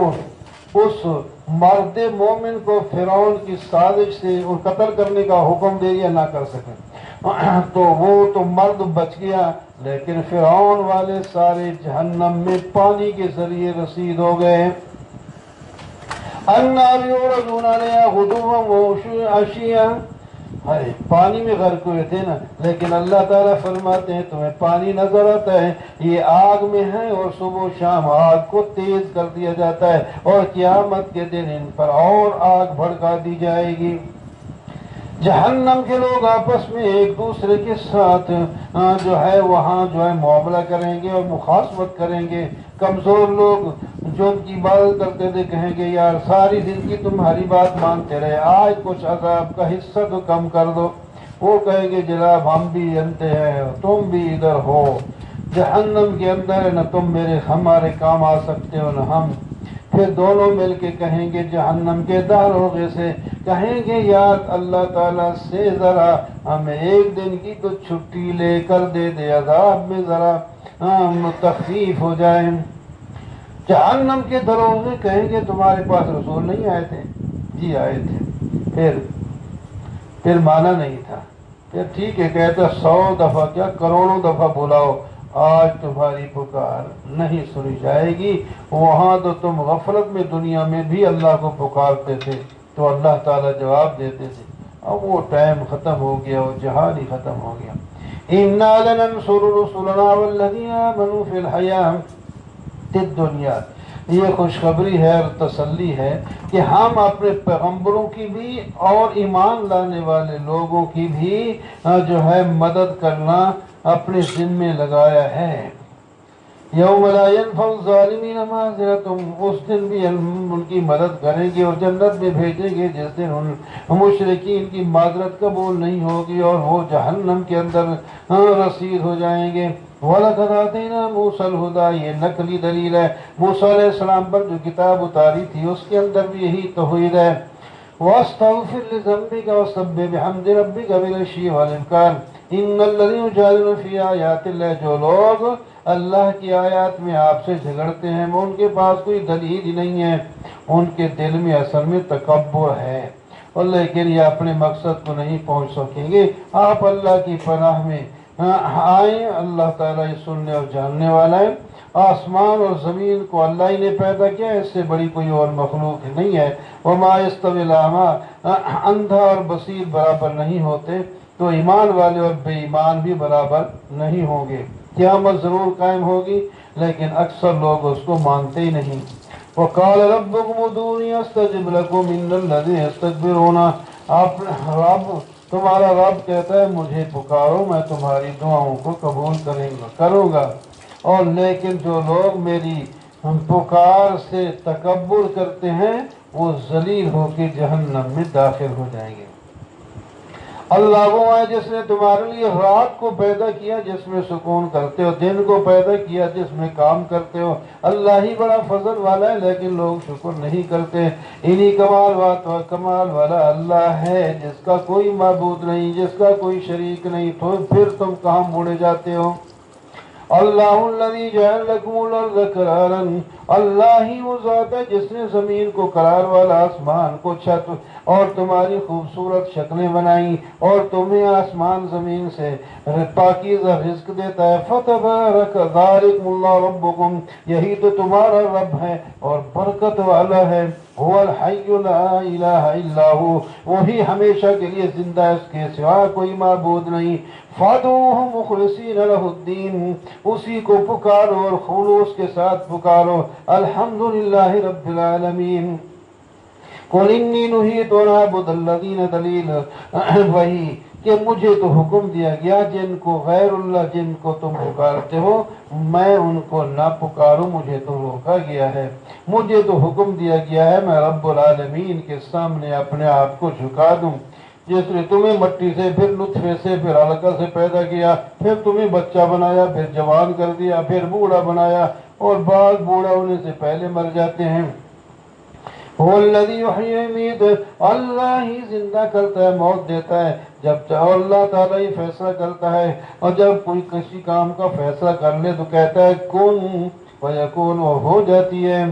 اس مرد مومن کو فرعون کی سازش سے قتل کرنے کا حکم دے دیا، نہ کر سکے تو وہ تو مرد بچ گیا، لیکن فرعون والے سارے جہنم میں پانی کے ذریعے رسید ہو گئے۔ النار یعرضون علیہا غدوا وعشیا، پانی میں غرق ہوئے تھے نا، لیکن اللہ تعالیٰ فرماتے ہیں تمہیں پانی نظر آتا ہے، یہ آگ میں ہے اور صبح و شام آگ کو تیز کر دیا جاتا ہے اور قیامت کے دن ان پر اور آگ بھڑکا دی جائے گی۔ جہنم کے لوگ آپس میں ایک دوسرے کے ساتھ جو ہے وہاں جو ہے معاملہ کریں گے اور مخاصمت کریں گے۔ کمزور لوگ جو ان کی عبادت کرتے تھے کہیں گے یار ساری زندگی تمہاری بات مانتے رہے، آج کچھ عذاب کا حصہ تو کم کر دو۔ وہ کہیں گے جناب ہم بھی جانتے ہیں تم بھی ادھر ہو، جہنم کے اندر ہے، نہ تم ہمارے کام آ سکتے ہو نہ ہم۔ پھر دونوں مل کے کہیں گے جہنم کے داروغے سے، کہیں گے یار اللہ تعالیٰ سے ذرا ہمیں ایک دن کی تو چھٹی لے کر دے عذاب میں ذرا تخفیف ہو جائے۔ جہنم کے دروازے کہیں گے تمہارے پاس رسول نہیں آئے تھے؟ جی آئے تھے، پھر مانا نہیں تھا، پھر ٹھیک ہے کہتا 100 دفعہ کیا کروڑوں دفعہ بلاؤ، آج تمہاری پکار نہیں سنی جائے گی۔ وہاں تو تم غفلت میں دنیا میں بھی اللہ کو پکارتے تھے تو اللہ تعالیٰ جواب دیتے تھے، اب وہ ٹائم ختم ہو گیا، وہ جہان ہی ختم ہو گیا۔ اِنَّا لَنَنصُرُ رُسُلَنَا وَالَّذِينَ آمَنُوا فِي الْحَيَاةِ الدُّنْيَا، یہ خوشخبری ہے اور تسلی ہے کہ ہم اپنے پیغمبروں کی بھی اور ایمان لانے والے لوگوں کی بھی جو ہے مدد کرنا اپنے ذمے لگایا ہے۔ یوم لا ينفع الظالمین معذرتهم، اس دن بھی ہم ان کی مدد کریں گے اور جنت میں بھیجیں گے جس دن ان مشرکین کی معذرت قبول نہیں ہوگی اور وہ جہنم کے اندر رسید ہو جائیں گے۔ وَلَقَدْ آتَيْنَا مُوسَى الْهُدَىٰ، یہ نقلی دلیل ہے، موسیٰ علیہ السلام پر جو کتاب اتاری تھی اس کے اندر بھی یہی توحید ہے۔ وَاسْتَغْفِرْ لِذَنبِكَ وَسَبِّحْ بِحَمْدِ رَبِّكَ بِالْعَشِيِّ وَالْإِبْكَارِ إِنَّ الَّذِينَ يُجَادِلُونَ فِي آيَاتِ اللَّهِ، جو لوگ اللہ کی آیات میں آپ سے جھگڑتے ہیں وہ ان کے پاس کوئی دلیل ہی نہیں ہے، ان کے دل میں اصل میں تکبر ہے، اور لیکن یہ اپنے مقصد کو نہیں پہنچ سکیں گے۔ آپ اللہ کی پناہ میں آئیں، اللہ تعالیٰ یہ سننے اور جاننے والا ہے۔ آسمان اور زمین کو اللہ ہی نے پیدا کیا، اس سے بڑی کوئی اور مخلوق نہیں ہے۔ وما یستوی الاعمی، اندھا اور بصیر برابر نہیں ہوتے، تو ایمان والے اور بے ایمان بھی برابر نہیں ہوں گے۔ قیامت ضرور قائم ہوگی لیکن اکثر لوگ اس کو مانتے ہی نہیں۔ وقال ربکم ادعونی استجب لکم ان الذین یستکبرون، تمہارا رب کہتا ہے مجھے پکارو میں تمہاری دعاؤں کو قبول کروں گا، اور لیکن جو لوگ میری پکار سے تکبر کرتے ہیں وہ ذلیل ہو کے جہنم میں داخل ہو جائیں گے۔ اللہ وہ ہے جس نے تمہارے لیے رات کو پیدا کیا جس میں سکون کرتے ہو، دن کو پیدا کیا جس میں کام کرتے ہو۔ اللہ ہی بڑا فضل والا ہے لیکن لوگ شکر نہیں کرتے۔ انہی کمال والا اللہ ہے جس کا کوئی معبود نہیں، جس کا کوئی شریک نہیں، تو پھر تم کہاں موڑے جاتے ہو؟ اللہ الذی جعل لکم الارض قرارا، اللہ ہی وہ ذات ہے جس نے زمین کو قرار والا، آسمان کو چھت اور تمہاری خوبصورت شکلیں بنائی، اور تمہیں آسمان زمین سے پاکیزہ رزق دیتا ہے۔ فتبارک ذالکم اللہ ربکم، یہی تو تمہارا رب ہے اور برکت والا ہے۔ هو الحی لا الہ الا هو، وہی ہمیشہ کے لیے زندہ ہے، اس کے سوا کوئی معبود نہیں۔ فادعوہ مخلصین لہ الدین، اسی کو پکارو اور خلوص کے ساتھ پکارو۔ الحمدللہ رب العالمین۔ قل انی نہیت ان اعبد الذین، دلیل وہی کہ مجھے تو حکم دیا گیا جن کو غیر اللہ جن کو تم پکارتے ہو میں ان کو نہ پکاروں، مجھے تو روکا گیا ہے، مجھے تو حکم دیا گیا ہے میں رب العالمین کے سامنے اپنے آپ کو جھکا دوں۔ جس نے تمہیں مٹی سے، پھر نطفے سے، پھر علقہ سے پیدا کیا، پھر تمہیں بچہ بنایا، پھر جوان کر دیا، پھر بوڑھا بنایا، اور بعض بوڑھا ہونے سے پہلے مر جاتے ہیں۔ هو الذی یحیی ویمیت، اللہ ہی زندہ کرتا ہے موت دیتا ہے، جب اللہ تعالیٰ ہی فیصلہ کرتا ہے، اور جب کوئی کسی کام کا فیصلہ کر لے تو کہتا ہے کن فیکون، وہ ہو جاتی ہے۔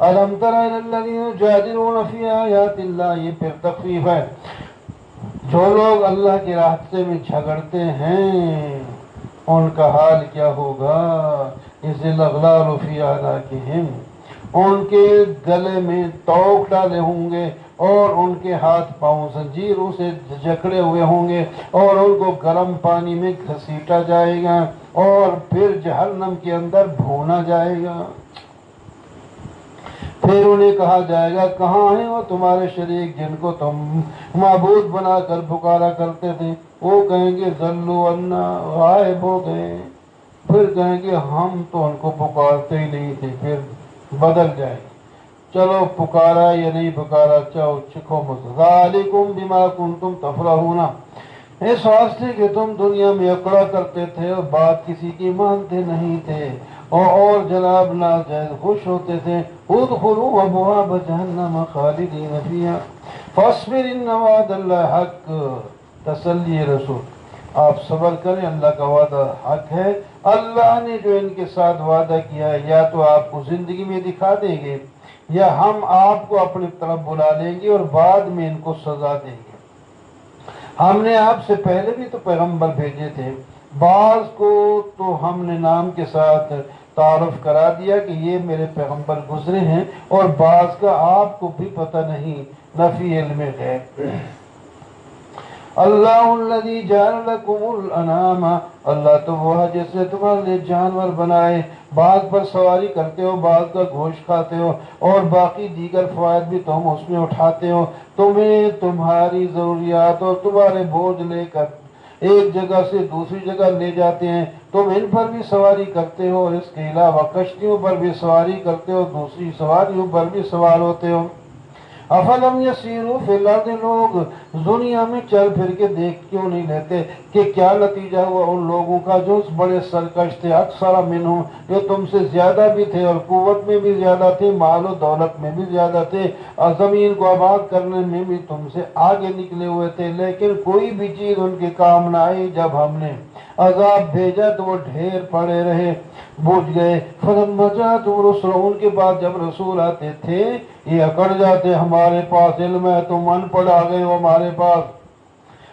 الم تر الی الذین یجادلون فی آیات اللہ، یہ پھر تخفیف ہے، جو لوگ اللہ کے راستے میں جھگڑتے ہیں ان کا حال کیا ہوگا۔ اذ الاغلال فی اعناقہم، ان کے گلے میں توق ڈالے ہوں گے اور ان کے ہاتھ پاؤں زنجیروں سے جکڑے ہوئے ہوں گے، اور ان کو گرم پانی میں گھسیٹا جائے گا اور پھر جہنم کے اندر بھونا جائے گا۔ پھر انہیں کہا جائے گا کہاں ہیں وہ تمہارے شریک جن کو تم معبود بنا کر پکارا کرتے تھے؟ وہ کہیں گے ضلوا عنا، غائب ہو گئے۔ پھر کہیں گے ہم تو ان کو پکارتے ہی نہیں تھے، پھر بدل جائے گا، چلو پکارا یا نہیں پکارا، چاہو چکھو مت۔ ذالکم بما کنتم تفرحون، اس واسطے کہ تم دنیا میں اکڑا کرتے تھے اور بات کسی کی مانتے نہیں تھے، اور جناب ناجائز خوش ہوتے تھے۔ ادخلوا ابواب جہنم خالدین فیہا فاصبر ان وعد اللہ حق، تسلی رسول آپ صبر کریں، اللہ کا وعدہ حق ہے۔ اللہ نے جو ان کے ساتھ وعدہ کیا ہے یا تو آپ کو زندگی میں دکھا دیں گے یا ہم آپ کو اپنی طرف بلا لیں گے اور بعد میں ان کو سزا دیں گے۔ ہم نے آپ سے پہلے بھی تو پیغمبر بھیجے تھے، بعض کو تو ہم نے نام کے ساتھ تعارف کرا دیا کہ یہ میرے پیغمبر گزرے ہیں، اور بعض کا آپ کو بھی پتہ نہیں، نفی علم غیب۔ اللہ الذی جعل لکم الانعام، اللہ تو وہ ہے جس نے تمہارے لیے جانور بنائے، بعض پر سواری کرتے ہو، بعض کا گوشت کھاتے ہو، اور باقی دیگر فوائد بھی تم اس میں اٹھاتے ہو۔ تمہیں تمہاری ضروریات اور تمہارے بوجھ لے کر ایک جگہ سے دوسری جگہ لے جاتے ہیں، تم ان پر بھی سواری کرتے ہو، اور اس کے علاوہ کشتیوں پر بھی سواری کرتے ہو، دوسری سواریوں پر بھی سوار ہوتے ہو۔ افلم یسیروا فی الارض، لوگ دنیا میں چل پھر کے دیکھ کیوں نہیں لیتے کہ کیا نتیجہ ہوا ان لوگوں کا جو بڑے سرکش تھے، اکثر منہم، جو تم سے زیادہ بھی تھے اور قوت میں بھی زیادہ تھے، مال و دولت میں بھی زیادہ تھے، اور زمین کو آباد کرنے میں بھی تم سے آگے نکلے ہوئے تھے، لیکن کوئی بھی چیز ان کے کام نہ آئی۔ جب ہم نے عذاب بھیجا تو وہ ڈھیر پڑے رہے، بوجھ گئے۔ فلما جاءتهم رسلهم، ان کے بعد جب رسول آتے تھے یہ اکڑ جاتے، ہمارے پاس علم ہے، تم ان پڑھ آ گئے ہو ہمارے پاس،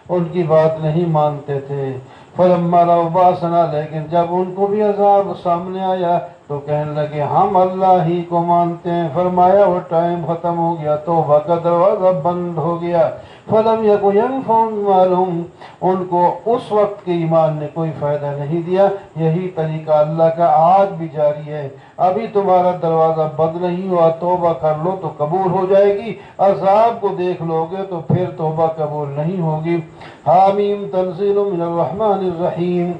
ان کی بات نہیں مانتے تھے۔ فلما رأوا بأسنا، لیکن جب ان کو بھی عذاب سامنے آیا تو کہنے لگے ہم اللہ ہی کو مانتے ہیں۔ فرمایا وہ ٹائم ختم ہو گیا، توبہ کا دروازہ بند ہو گیا۔ فلم یکن ینفعهم ایمانہم، ان کو اس وقت کے ایمان نے کوئی فائدہ نہیں دیا۔ یہی طریقہ اللہ کا آج بھی جاری ہے، ابھی تمہارا دروازہ بند نہیں ہوا، توبہ کر لو تو قبول ہو جائے گی، عذاب کو دیکھ لو گے تو پھر توبہ قبول نہیں ہوگی۔ حامیم تنزیل من الرحمن الرحیم،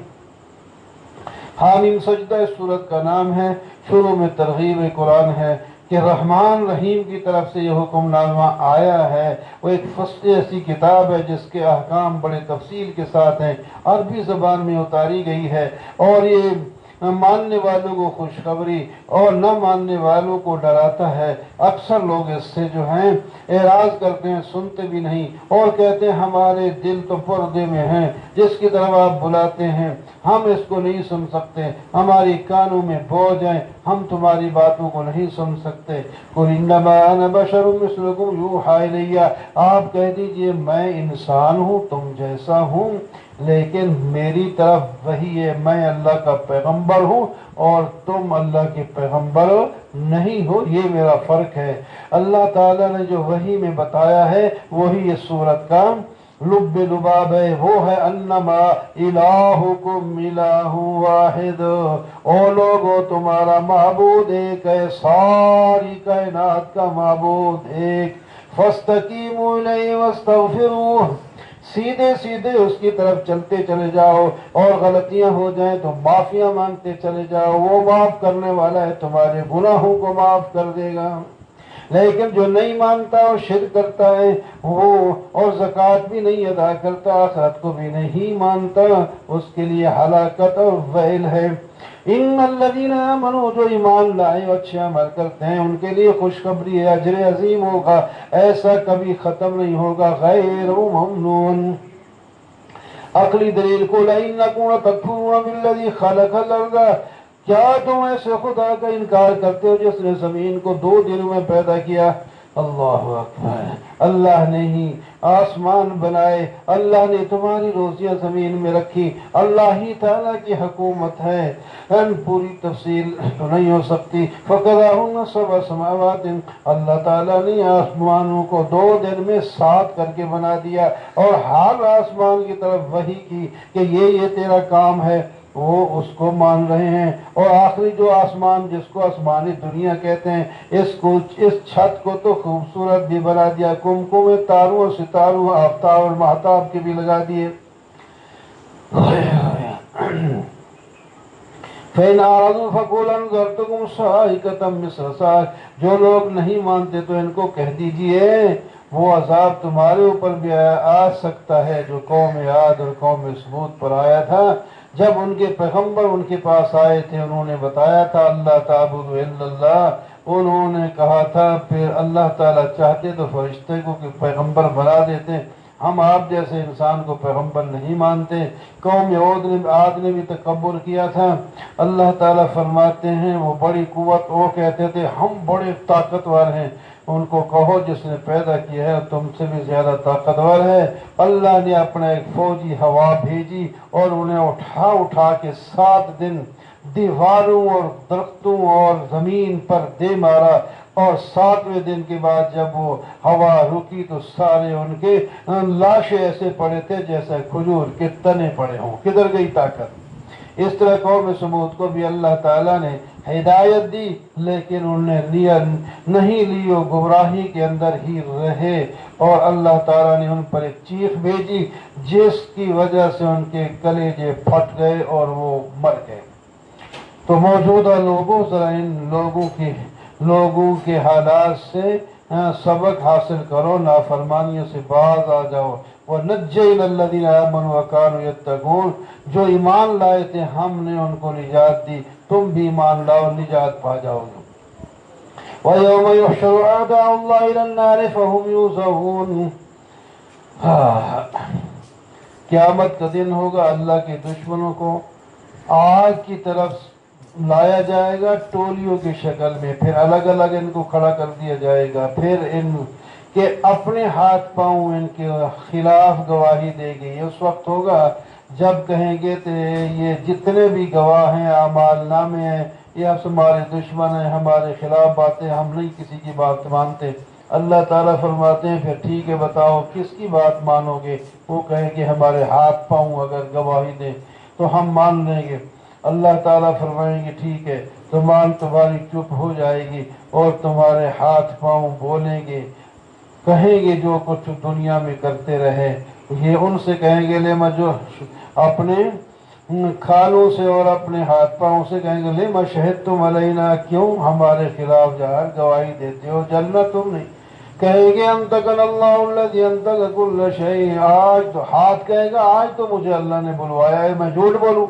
حامیم سجدہ اس سورت کا نام ہے، شروع میں ترغیب قرآن ہے کہ رحمان رحیم کی طرف سے یہ حکم نامہ آیا ہے۔ وہ ایک فصل ایسی کتاب ہے جس کے احکام بڑے تفصیل کے ساتھ ہیں، عربی زبان میں اتاری گئی ہے، اور یہ ماننے والوں کو خوشخبری اور نہ ماننے والوں کو ڈراتا ہے۔ اکثر لوگ اس سے جو ہیں اعراض کرتے ہیں، سنتے بھی نہیں، اور کہتے ہیں ہمارے دل تو پردے میں ہیں، جس کی طرف آپ بلاتے ہیں ہم اس کو نہیں سن سکتے، ہماری کانوں میں بوجھ ہیں، ہم تمہاری باتوں کو نہیں سن سکتے۔ قل انما انا بشر مثلکم یوحی الی، آپ کہہ دیجئے میں انسان ہوں، تم جیسا ہوں، لیکن میری طرف وحی ہے، میں اللہ کا پیغمبر ہوں اور تم اللہ کے پیغمبر نہیں ہو، یہ میرا فرق ہے۔ اللہ تعالیٰ نے جو وحی میں بتایا ہے وہی اس صورت کا لب لباب ہے، وہ ہے انما الہکم الہ واحد، او لوگو تمہارا معبود ایک ہے، ساری کائنات کا معبود ایک، فاستقیموا الیہ واستغفروہ، سیدھے سیدھے اس کی طرف چلتے چلے جاؤ، اور غلطیاں ہو جائیں تو معافیاں مانگتے چلے جاؤ، وہ معاف کرنے والا ہے، تمہارے گناہوں کو معاف کر دے گا۔ لیکن جو نہیں مانتا اور شرک کرتا ہے وہ، اور زکوٰۃ بھی نہیں ادا کرتا، آخرت کو بھی نہیں مانتا، اس کے لیے ہلاکت اور ویل ہے۔ ان الذین آمنوا، جو ایمان لائے اور اچھے عمل کرتے ہیں ان کے لیے خوشخبری ہے، اجر عظیم ہوگا، ایسا کبھی ختم نہیں ہوگا، غیر ممنون۔ عقلی دلیل کو لئن نکون تکفرون بالذی خلق الارض، کیا تم ایسے خدا کا انکار کرتے ہو جس نے زمین کو 2 دنوں میں پیدا کیا؟ اللہ اکبر، اللہ نے ہی آسمان بنائے، اللہ نے تمہاری روزیاں زمین میں رکھی، اللہ ہی تعالیٰ کی حکومت ہے، پوری تفصیل تو نہیں ہو سکتی۔ فَقَضَاهُنَّ سَبْعَ سَمَاوَاتٍ، اللہ تعالیٰ نے آسمانوں کو 2 دن میں 7 کر کے بنا دیا، اور ہر آسمان کی طرف وحی کی کہ یہ تیرا کام ہے، وہ اس کو مان رہے ہیں۔ اور آخری جو آسمان جس کو آسمانی دنیا کہتے ہیں، اس چھت کو تو خوبصورت بھی بنا دیا، کمکم تاروں اور ستاروں، آفتاب اور مہتاب کے بھی لگا دیے۔ فَإِنْ أَعْرَضُوا فَقُلْ أَنذَرْتُكُمْ صَاعِقَةً مِثْلَ صَاعِقَةِ، جو لوگ نہیں مانتے تو ان کو کہہ دیجئے وہ عذاب تمہارے اوپر بھی آ سکتا ہے جو قوم عاد اور قوم ثمود پر آیا تھا، جب ان کے پیغمبر ان کے پاس آئے تھے، انہوں نے بتایا تھا اللہ تعبد الا اللہ، انہوں نے کہا تھا پھر اللہ تعالیٰ چاہتے تو فرشتے کو کہ پیغمبر بنا دیتے، ہم آپ جیسے انسان کو پیغمبر نہیں مانتے۔ قوم عاد نے بھی تکبر کیا تھا۔ اللہ تعالیٰ فرماتے ہیں وہ بڑی قوت، وہ کہتے تھے ہم بڑے طاقتور ہیں۔ ان کو کہو جس نے پیدا کیا ہے تم سے بھی زیادہ طاقتور ہے۔ اللہ نے اپنا ایک فوجی ہوا بھیجی اور انہیں اٹھا اٹھا کے 7 دن دیواروں اور درختوں اور زمین پر دے مارا، اور 7ویں دن کے بعد جب وہ ہوا رکی تو سارے ان کے لاشیں ایسے پڑے تھے جیسے کھجور کے تنے پڑے ہوں۔ کدھر گئی طاقت؟ اس طرح قوم سمود کو بھی اللہ تعالیٰ نے ہدایت دی، لیکن انہوں نے نہیں لی، وہ گمراہی کے اندر ہی رہے، اور اللہ تعالیٰ نے ان پر ایک چیخ بھیجی جس کی وجہ سے ان کے کلیجے پھٹ گئے اور وہ مر گئے۔ تو موجودہ لوگوں ذرا ان لوگوں کے حالات سے سبق حاصل کرو، نافرمانیوں سے باز آ جاؤ۔ وَنَجَّيْنَا الَّذِينَ آمَنُوا وَكَانُوا يَتَّقُونَ، جو ایمان لائے تھے ہم نے ان کو نجات دی، تم بھی ایمان لاؤ نجات پا جاؤ گے۔ وَيَوْمَ يُحْشَرُ أَعْدَاءُ اللَّهِ إِلَى النَّارِ فَهُمْ يُوزَعُونَ، قیامت کا دن ہوگا، اللہ کے دشمنوں کو آگ کی طرف لایا جائے گا ٹولیوں کی شکل میں، پھر الگ الگ ان کو کھڑا کر دیا جائے گا، پھر ان کے اپنے ہاتھ پاؤں ان کے خلاف گواہی دے گی۔ اس وقت ہوگا جب کہیں گے کہ یہ جتنے بھی گواہ ہیں، اعمال نامے ہیں، یہ ہمارے دشمن ہیں، ہمارے خلاف باتیں، ہم نہیں کسی کی بات مانتے۔ اللہ تعالیٰ فرماتے ہیں پھر ٹھیک ہے بتاؤ کس کی بات مانو گے؟ وہ کہیں گے ہمارے ہاتھ پاؤں اگر گواہی دیں تو ہم مان لیں گے۔ اللہ تعالیٰ فرمائیں گے ٹھیک ہے، زبان تمہاری چپ ہو جائے گی اور تمہارے ہاتھ پاؤں بولیں گے، کہیں گے جو کچھ دنیا میں کرتے رہے۔ یہ ان سے کہیں گے لما، جو اپنے کھالوں سے اور اپنے ہاتھ پاؤں سے کہیں گے لما شہدتم علینا، کیوں ہمارے خلاف جہر گواہی دیتے ہو، جلنا تم نہیں۔ کہیں گے انطقنا اللہ الذی انطق کل شیء، آج تو ہاتھ کہے گا آج تو مجھے اللہ نے بلوایا ہے میں جھوٹ بولوں۔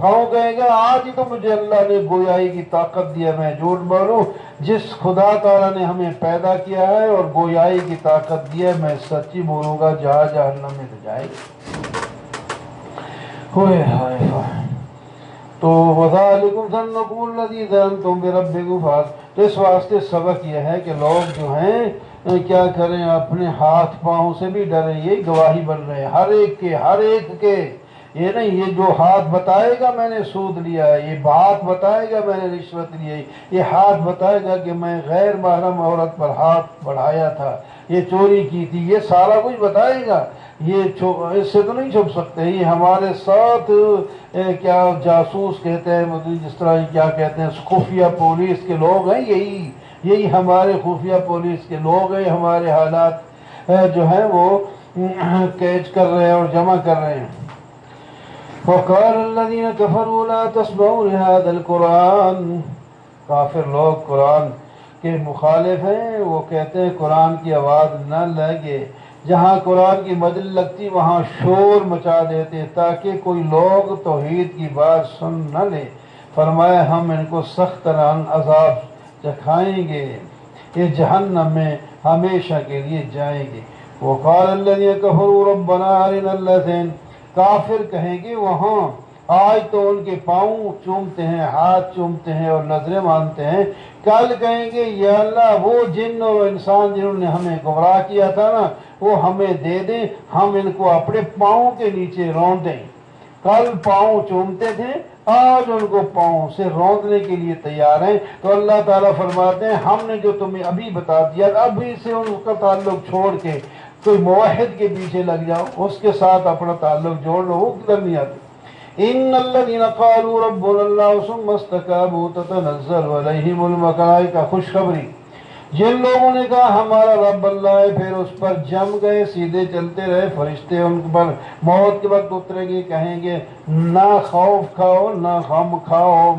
پاؤں کہے گا آج ہی تو مجھے اللہ نے گویائی کی طاقت دیا میں جھوٹ بولوں۔ جس خدا تعالیٰ نے ہمیں پیدا کیا ہے اور گویائی کی طاقت دی ہے میں سچی بولوں گا، جہاں جہنم میں تو جائے گا۔ ہوئے ہائے تو وَذَلِكُمْ ظَنُّكُمُ الَّذِي ظَنَنْتُمْ بِرَبِّكُمْ فَاسْتَغْفِرُوا، تو اس واسطے سبق یہ ہے کہ لوگ جو ہیں کیا کریں، اپنے ہاتھ پاؤں سے بھی ڈریں، یہ گواہی بن رہے ہیں ہر ایک کے، یہ نہیں یہ جو ہاتھ بتائے گا میں نے سود لیا ہے، یہ بات بتائے گا میں نے رشوت لی ہے، یہ ہاتھ بتائے گا کہ میں غیر محرم عورت پر ہاتھ بڑھایا تھا، یہ چوری کی تھی، یہ سارا کچھ بتائے گا۔ یہ اس سے تو نہیں چھپ سکتے، یہ ہمارے ساتھ کیا جاسوس کہتے ہیں، جس طرح کیا کہتے ہیں خفیہ پولیس کے لوگ ہیں، یہی ہمارے خفیہ پولیس کے لوگ ہیں، ہمارے حالات جو ہیں وہ کیچ کر رہے ہیں اور جمع کر رہے ہیں۔ وَقَالَ الَّذِينَ كَفَرُوا لَا تَسْمَعُوا لِهَذَا الْقُرْآنِ، کافر لوگ قرآن کے مخالف ہیں، وہ کہتے ہیں قرآن کی آواز نہ لگے، جہاں قرآن کی مجلس لگتی وہاں شور مچا دیتے تاکہ کوئی لوگ توحید کی بات سن نہ لے۔ فرمایا ہم ان کو سخت عذاب چکھائیں گے، یہ جہنم میں ہمیشہ کے لیے جائیں گے۔ وَقَالَ الَّذِينَ كَفَرُوا رَبَّنَا أَرِنَا الَّذَيْنِ، کافر کہیں گے وہاں آج تو ان کے پاؤں چومتے ہیں، ہاتھ چومتے ہیں اور نظریں مانتے ہیں، کل کہیں گے یا اللہ وہ جن اور انسان جنہوں نے ہمیں گمراہ کیا تھا نا وہ ہمیں دے دیں، ہم ان کو اپنے پاؤں کے نیچے روند دیں۔ کل پاؤں چومتے تھے، آج ان کو پاؤں سے روندنے کے لیے تیار ہیں۔ تو اللہ تعالیٰ فرماتے ہیں ہم نے جو تمہیں ابھی بتا دیا، ابھی سے ان کا تعلق چھوڑ کے کوئی موحد کے پیچھے لگ جاؤ، اس کے ساتھ اپنا تعلق جوڑ لو، وہ کدھر نہیں آتے۔ ان الذين قالوا ربنا الله ثم استقاموا تتنزل عليهم الملائكة، خوشخبری جن لوگوں نے کہا ہمارا رب اللہ ہے پھر اس پر جم گئے سیدھے چلتے رہے، فرشتے ان پر موت کے وقت اتریں گے، کہیں گے نہ خوف کھاؤ نہ غم کھاؤ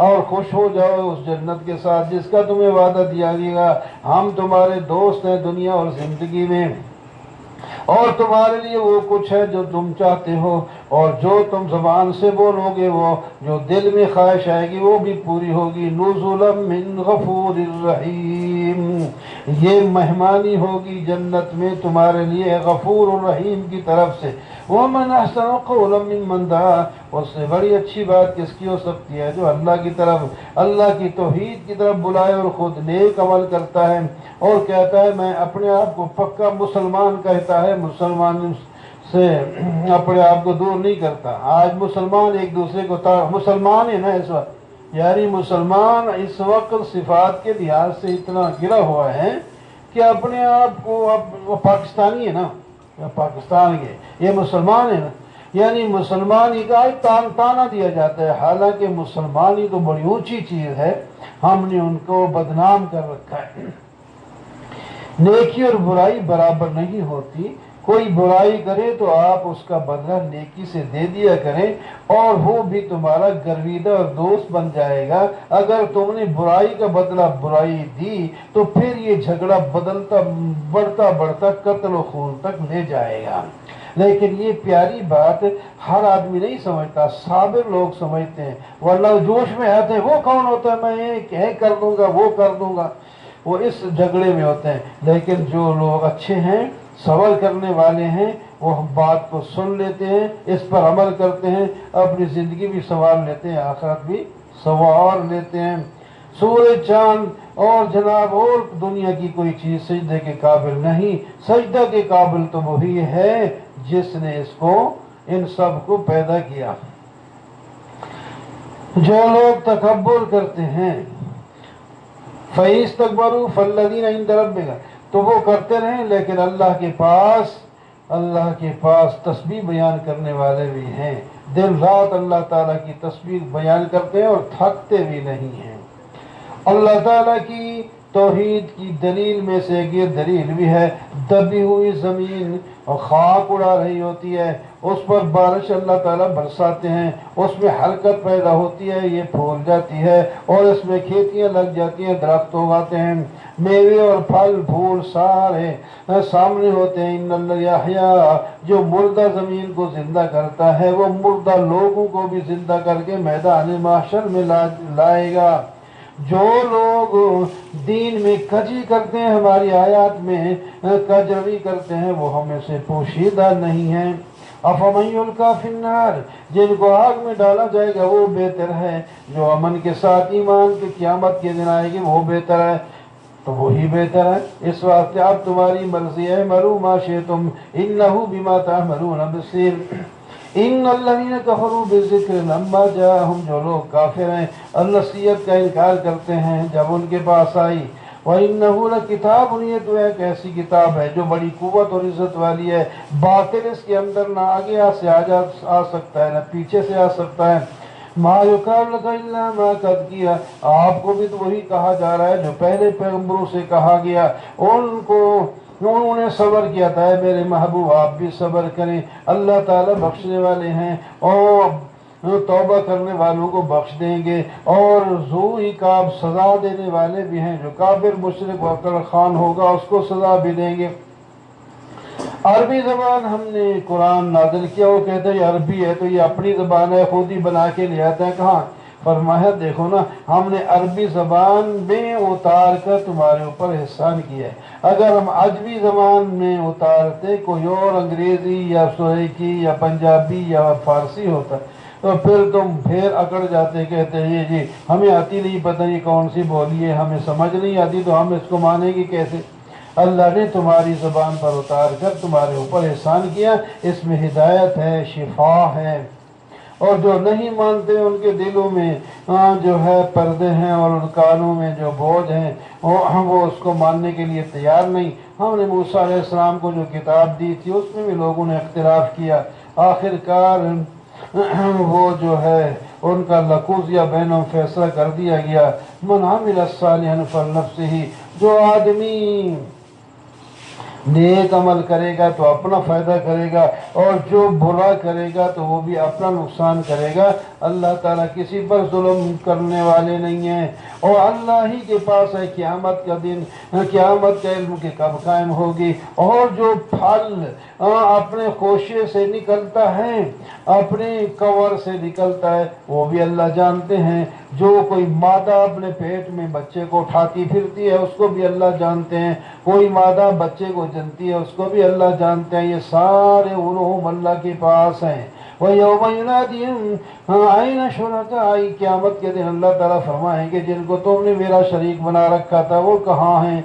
اور خوش ہو جاؤ اس جنت کے ساتھ جس کا تمہیں وعدہ دیا گیا، ہم تمہارے دوست ہیں دنیا اور زندگی میں، اور تمہارے لیے وہ کچھ ہے جو تم چاہتے ہو، اور جو تم زبان سے بولو گے وہ جو دل میں خواہش آئے گی وہ بھی پوری ہوگی۔ نزلا من غفور الرحیم، یہ مہمانی ہوگی جنت میں تمہارے لیے غفور الرحیم کی طرف سے۔ وَمَنْ أَحْسَنُ قَوْلًا مِّمَّنْ دَعَا، اس سے بڑی اچھی بات کس کی ہو سکتی ہے جو اللہ کی طرف، اللہ کی توحید کی طرف بلائے اور خود نیک عمل کرتا ہے اور کہتا ہے میں اپنے آپ کو پکا مسلمان کہتا ہے، مسلمان سے اپنے آپ کو دور نہیں کرتا۔ آج مسلمان ایک دوسرے کو مسلمان ہے نا اس وقت، یعنی مسلمان اس وقت صفات کے لحاظ سے اتنا گرا ہوا ہے کہ اپنے آپ کو، اب وہ پاکستانی ہے نا، پاکستان کے یہ مسلمان ہے نا، یعنی مسلمانی کا تانا دیا جاتا ہے، حالانکہ مسلمانی تو بڑی اونچی چیز ہے، ہم نے ان کو بدنام کر رکھا ہے۔ نیکی اور برائی برابر نہیں ہوتی، کوئی برائی کرے تو آپ اس کا بدلہ نیکی سے دے دیا کریں اور وہ بھی تمہارا گرویدہ اور دوست بن جائے گا۔ اگر تم نے برائی کا بدلہ برائی دی تو پھر یہ جھگڑا بڑھتا قتل و خون تک لے جائے گا۔ لیکن یہ پیاری بات ہر آدمی نہیں سمجھتا، صابر لوگ سمجھتے ہیں، ورنہ جوش میں آتے ہیں وہ کون ہوتا ہے میں یہ کر دوں گا وہ کر دوں گا، وہ اس جھگڑے میں ہوتے ہیں۔ لیکن جو لوگ اچھے ہیں، صبر کرنے والے ہیں، وہ بات کو سن لیتے ہیں، اس پر عمل کرتے ہیں، اپنی زندگی بھی سنوار لیتے ہیں، آخرت بھی سنوار لیتے ہیں۔ سورج، چاند اور جناب اور دنیا کی کوئی چیز سجدے کے قابل نہیں، سجدہ کے قابل تو وہی ہے جس نے اس کو، ان سب کو پیدا کیا۔ جو لوگ تکبر کرتے ہیں فَإِسْتَكْبَرُوا فَالَّذِينَ عِندَ رَبِّكَ، تو وہ کرتے رہیں، لیکن اللہ کے پاس تسبیح بیان کرنے والے بھی ہیں، دن رات اللہ تعالیٰ کی تسبیح بیان کرتے ہیں اور تھکتے بھی نہیں ہیں۔ اللہ تعالیٰ کی توحید کی دلیل میں سے ایک یہ دلیل بھی ہے، دبی ہوئی زمین اور خاک اڑا رہی ہوتی ہے، اس پر بارش اللہ تعالیٰ برساتے ہیں، اس میں حرکت پیدا ہوتی ہے، یہ پھول جاتی ہے اور اس میں کھیتیاں لگ جاتی ہیں، درخت اگاتے ہیں، میوے اور پھل پھول سارے سامنے ہوتے ہیں۔ ان اللہ یحییٰ، جو مردہ زمین کو زندہ کرتا ہے وہ مردہ لوگوں کو بھی زندہ کر کے میدان محشر میں لائے گا۔ جو لوگ دین میں کجی کرتے ہیں، ہماری آیات میں کجروی کرتے ہیں، وہ ہمیں سے پوشیدہ نہیں ہیں۔ افمن یلقی فی النار، جن کو آگ میں ڈالا جائے گا وہ بہتر ہے، جو امن کے ساتھ ایمان کے قیامت کے دن آئے گی وہ بہتر ہے، تو وہی بہتر ہے۔ اس واسطے اب تمہاری مرضی ہے، اعملوا ما شئتم انہ بما تعملون بصیر۔ ان الذین کفروا بالذکر لما جاءہم، جو لوگ کافر ہیں نصیحت کا انکار کرتے ہیں جب ان کے پاس آئی، وَإِنَّهُ لَكِتَابٌ، یہ تو ایک ایسی کتاب ہے جو بڑی قوت اور عزت والی ہے، باطل اس کے اندر نہ آگے سے آ سکتا ہے نہ پیچھے سے آ سکتا ہے۔ مَا يُقَالُ لَكَ إِلَّا مَا قَدْ قِيلَ، آپ کو بھی تو وہی کہا جا رہا ہے جو پہلے پیغمبروں سے کہا گیا، انہوں نے صبر کیا تھا، میرے محبوب آپ بھی صبر کریں، اللہ تعالیٰ بخشنے والے ہیں اور توبہ کرنے والوں کو بخش دیں گے، اور ذو عقاب سزا دینے والے بھی ہیں، جو کافر مشرک وکر خان ہوگا اس کو سزا بھی دیں گے۔ عربی زبان ہم نے قرآن نازل کیا، وہ کہتے ہیں عربی ہے تو یہ اپنی زبان ہے، خود ہی بنا کے لے آتے ہیں، کہاں؟ فرمایا دیکھو نا، ہم نے عربی زبان میں اتار کر تمہارے اوپر احسان کیا ہے، اگر ہم عجمی زبان میں اتارتے کوئی اور انگریزی یا سریکی یا پنجابی یا فارسی ہوتا تو پھر تم پھر اکڑ جاتے، کہتے ہیں جی ہمیں آتی نہیں، پتہ نہیں کون سی بولی ہے، ہمیں سمجھ نہیں آتی تو ہم اس کو مانیں گے کیسے؟ اللہ نے تمہاری زبان پر اتار کر تمہارے اوپر احسان کیا، اس میں ہدایت ہے، شفا ہے، اور جو نہیں مانتے ان کے دلوں میں جو ہے پردے ہیں اور ان کانوں میں جو بوجھ ہیں وہ اس کو ماننے کے لیے تیار نہیں۔ ہم نے موسیٰ علیہ السلام کو جو کتاب دی تھی اس میں بھی لوگوں نے اختلاف کیا، آخر کار وہ جو ہے ان کا لقوز یا بینوں فیصلہ کر دیا گیا، من عمل صالحا فلنفسہ، جو آدمی نیک عمل کرے گا تو اپنا فائدہ کرے گا اور جو برا کرے گا تو وہ بھی اپنا نقصان کرے گا۔ اللہ تعالیٰ کسی پر ظلم کرنے والے نہیں ہیں، اور اللہ ہی کے پاس ہے قیامت کا دن، قیامت کا علم کہ کب قائم ہوگی، اور جو پھل اپنے خوشے سے نکلتا ہے، اپنے کور سے نکلتا ہے، وہ بھی اللہ جانتے ہیں۔ جو کوئی مادہ اپنے پیٹ میں بچے کو اٹھاتی پھرتی ہے، اس کو بھی اللہ جانتے ہیں۔ کوئی مادہ بچے کو جنتی ہے، اس کو بھی اللہ جانتے ہیں۔ یہ سارے علوم اللہ کے پاس ہیں۔ وَيَوْمَ يُنَادِيهِمْ أَيْنَ شُرَكَائِي، قیامت کے دن اللہ تعالیٰ فرمائیں گے جن کو تم نے میرا شریک بنا رکھا تھا وہ کہاں ہیں؟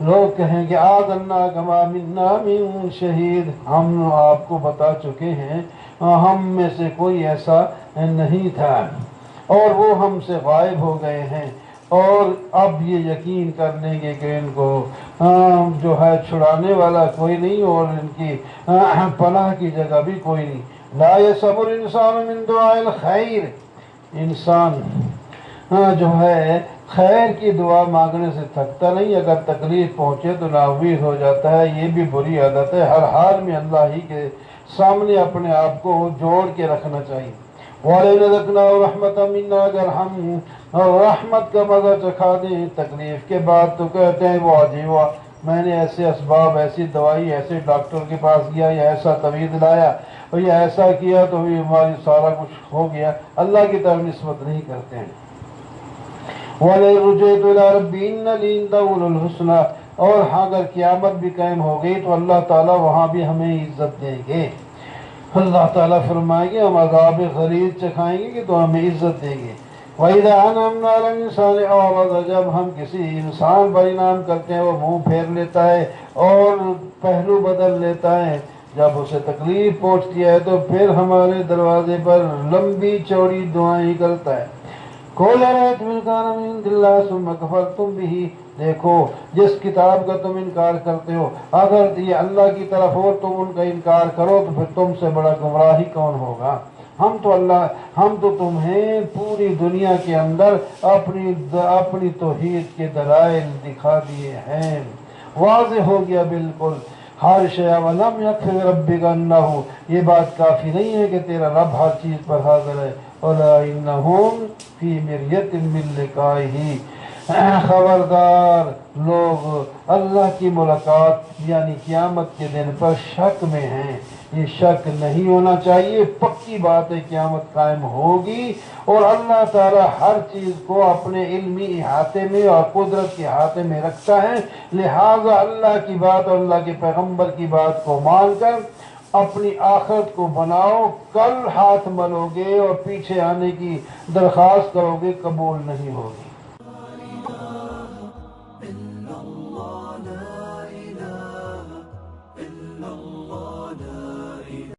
لوگ کہیں گے آذَنَّاكَ مَا مِنَّا مِن شَهِيدٍ، ہم آپ کو بتا چکے ہیں ہم میں سے کوئی ایسا نہیں تھا اور وہ ہم سے غائب ہو گئے ہیں، اور اب یہ یقین کر لیں گے کہ ان کو جو ہے چھڑانے والا کوئی نہیں اور ان کی پناہ کی جگہ بھی کوئی نہیں۔ لا يَسْأَمُ الْإِنسَانُ مِن دُعَاءِ الْخَيْرِ، انسان جو ہے خیر کی دعا مانگنے سے تھکتا نہیں، اگر تکلیف پہنچے تو نا امید ہو جاتا ہے، یہ بھی بری عادت ہے۔ ہر حال میں اللہ ہی کے سامنے اپنے آپ کو جوڑ کے رکھنا چاہیے۔ وَلَئِنْ أَذَقْنَاهُ رَحْمَةً مِنَّا، اگر ہم رحمت کا مزہ چکھا دیں تکلیف کے بعد تو کہتے ہیں واہ جی واہ، میں نے ایسے اسباب، ایسی دوائی، ایسے ڈاکٹر کے پاس گیا یا ایسا طبیب لایا اور یہ ایسا کیا تو بھی ہماری سارا کچھ ہو گیا، اللہ کی طرف نسبت نہیں کرتے ہیں۔ وَلَئِن رُجِعْتُ إِلَىٰ رَبِّي إِنَّ لِي عِندَهُ لَلْحُسْنَىٰ، اور اگر قیامت بھی قائم ہو گئی تو اللہ تعالیٰ وہاں بھی ہمیں عزت دیں گے۔ اللہ تعالیٰ فرمائیں گے ہم عذاب غلیظ چکھائیں گے کہ تو ہمیں عزت دیں گے۔ وَإِذَا أَنْعَمْنَا عَلَى الْإِنسَانِ أَعْرَضَ، جب ہم کسی انسان پر انعام کرتے ہیں وہ منہ پھیر لیتا ہے اور پہلو بدل لیتا ہے، جب اسے تکلیف پہنچتی ہے تو پھر ہمارے دروازے پر لمبی چوڑی دعائیں کرتا ہے۔ قُلْ أَرَأَيْتُمْ إِن كَانَ مِنْ عِندِ اللَّهِ ثُمَّ كَفَرْتُمْ بِهِ، دیکھو جس کتاب کا تم انکار کرتے ہو اگر یہ اللہ کی طرف ہو تم ان کا انکار کرو تو پھر تم سے بڑا گمراہی کون ہوگا؟ ہم تو تمہیں پوری دنیا کے اندر اپنی توحید کے دلائل دکھا دیے ہیں، واضح ہو گیا بالکل ہر شے۔ وَلَمْ يَكْفِ رَبِّكَ أَنَّهُ، یہ بات کافی نہیں ہے کہ تیرا رب ہر چیز پر حاضر ہے۔ وَلَئِنَّهُمْ فِي مِرْيَةٍ مِّن لِقَائِهِ، خبردار لوگ اللہ کی ملاقات یعنی قیامت کے دن پر شک میں ہیں۔ یہ شک نہیں ہونا چاہیے، پکی بات ہے قیامت قائم ہوگی اور اللہ تعالیٰ ہر چیز کو اپنے علمی احاطے میں اور قدرت کے احاطے میں رکھتا ہے، لہٰذا اللہ کی بات اور اللہ کے پیغمبر کی بات کو مان کر اپنی آخرت کو بناؤ۔ کل ہاتھ ملو گے اور پیچھے آنے کی درخواست کرو گے، قبول نہیں ہوگی۔